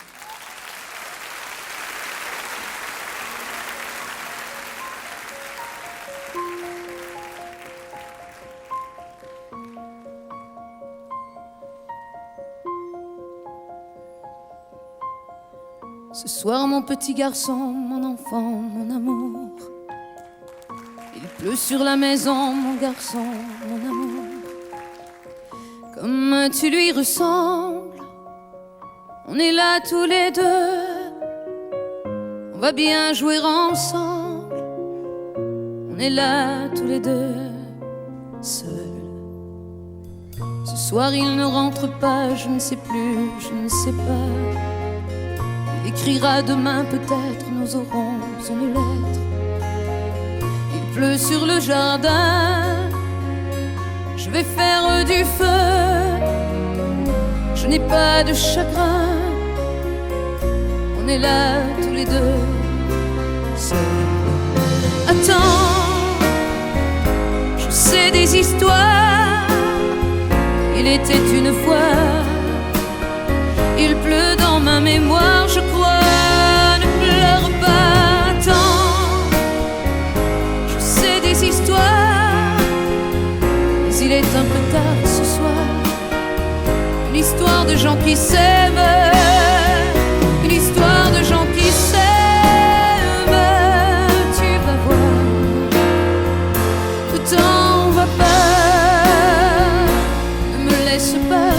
Ce soir, mon petit garçon, mon enfant, mon amour, il pleut sur la maison, mon garçon, mon amour. Comme tu lui ressembles, on est là tous les deux, on va bien jouer ensemble, on est là tous les deux, seuls. Ce soir, il ne rentre pas, je ne sais plus, je ne sais pas. Il écrira demain, peut-être nous aurons une lettre. Il pleut sur le jardin, je vais faire du feu. Je n'ai pas de chagrin, on est là tous les deux, seuls. Attends, je sais des histoires. Il était une fois, il pleut dans ma mémoire, je crois, ne pleure pas tant. Je sais des histoires, mais il est un peu tard ce soir. Une histoire de gens qui s'aiment, une histoire de gens qui s'aiment. Tu vas voir, le temps va pas, ne me laisse pas.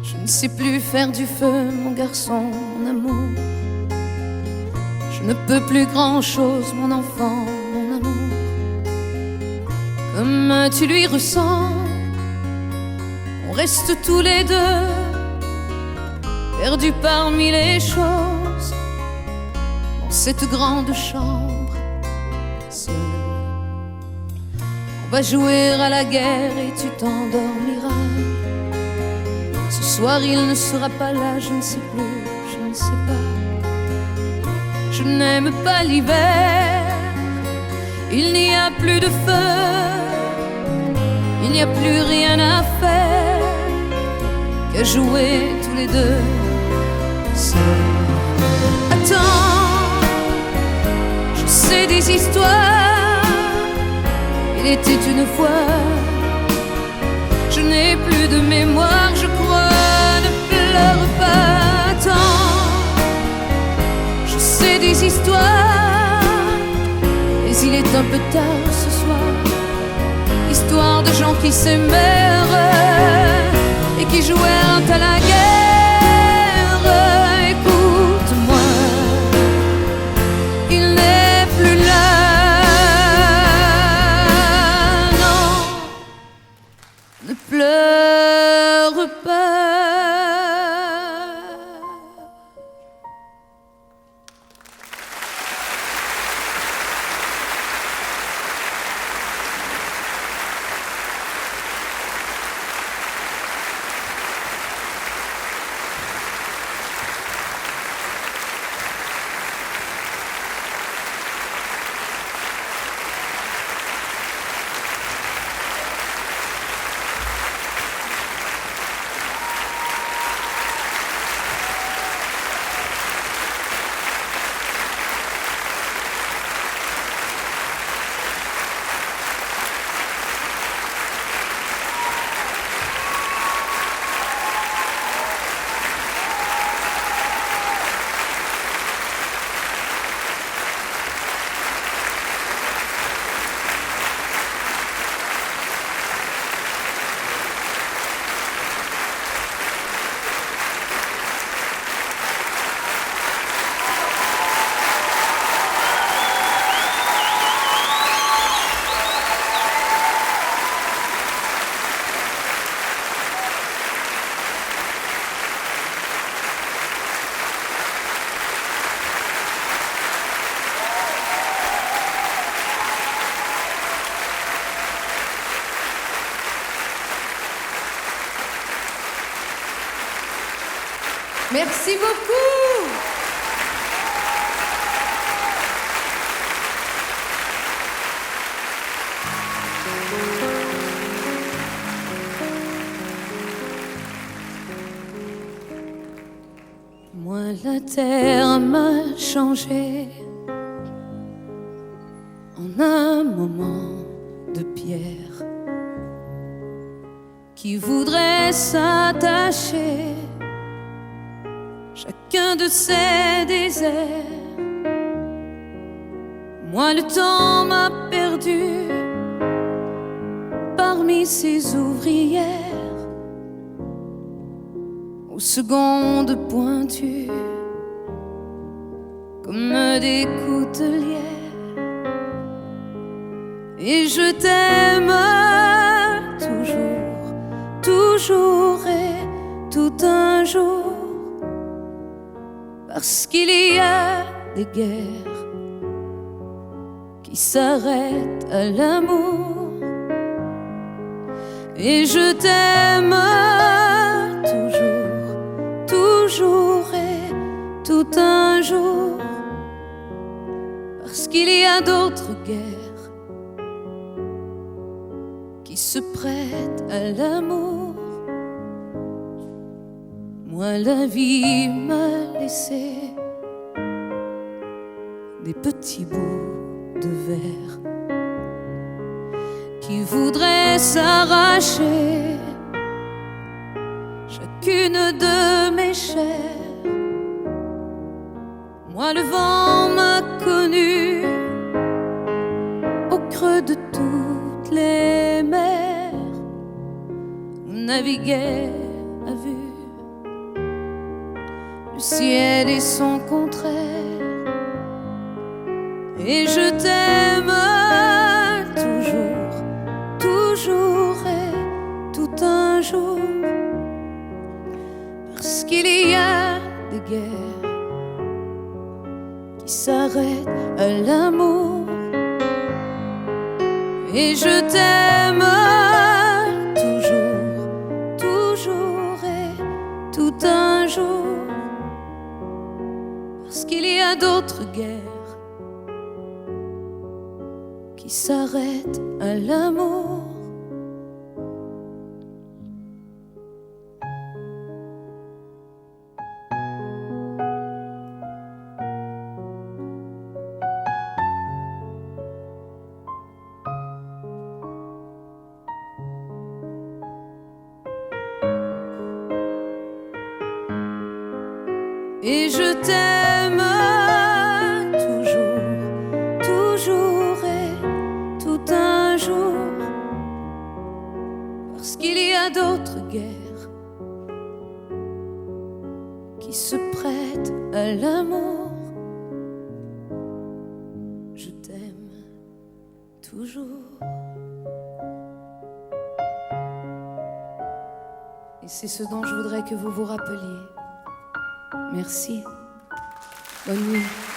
Je ne sais plus faire du feu, mon garçon, mon amour. Je ne peux plus grand-chose, mon enfant, mon amour. Comme tu lui ressembles, on reste tous les deux, perdus parmi les choses, dans cette grande chambre, seul. On va jouer à la guerre et tu t'endormiras. Ce soir il ne sera pas là, je ne sais plus, je ne sais pas. Je n'aime pas l'hiver, il n'y a plus de feu, il n'y a plus rien à faire qu'à jouer tous les deux, seuls. Attends, je sais des histoires. Il était une fois, je n'ai plus de mémoire, je crois, ne pleure pas tant. Je sais des histoires, mais il est un peu tard ce soir. Histoire de gens qui s'aimèrent et qui jouèrent à la guerre. Écoute-moi, il n'est plus là. Non, ne pleure pas. Merci beaucoup. Moi, la terre m'a changé en un moment de pierre qui voudrait s'attacher chacun de ces déserts. Moi, le temps m'a perdu parmi ces ouvrières aux secondes pointues comme des coutelières. Et je t'aime toujours, toujours et tout un jour, parce qu'il y a des guerres qui s'arrêtent à l'amour. Et je t'aime toujours, toujours et tout un jour, parce qu'il y a d'autres guerres qui se prêtent à l'amour. Moi, la vie m'a laissé des petits bouts de verre qui voudraient s'arracher chacune de mes chairs. Moi, le vent m'a connu au creux de toutes les mers où naviguait à vue le ciel et son contraire. Et je t'aime toujours, toujours et tout un jour, parce qu'il y a des guerres qui s'arrêtent à l'amour. Et je t'aime toujours, toujours et tout un jour, parce qu'il y a d'autres guerres qui s'arrêtent à l'amour. Et je t'aime toujours, toujours et tout un jour, parce qu'il y a d'autres guerres qui se prêtent à l'amour. Je t'aime toujours. Et c'est ce dont je voudrais que vous vous rappeliez. Merci. Bonne nuit.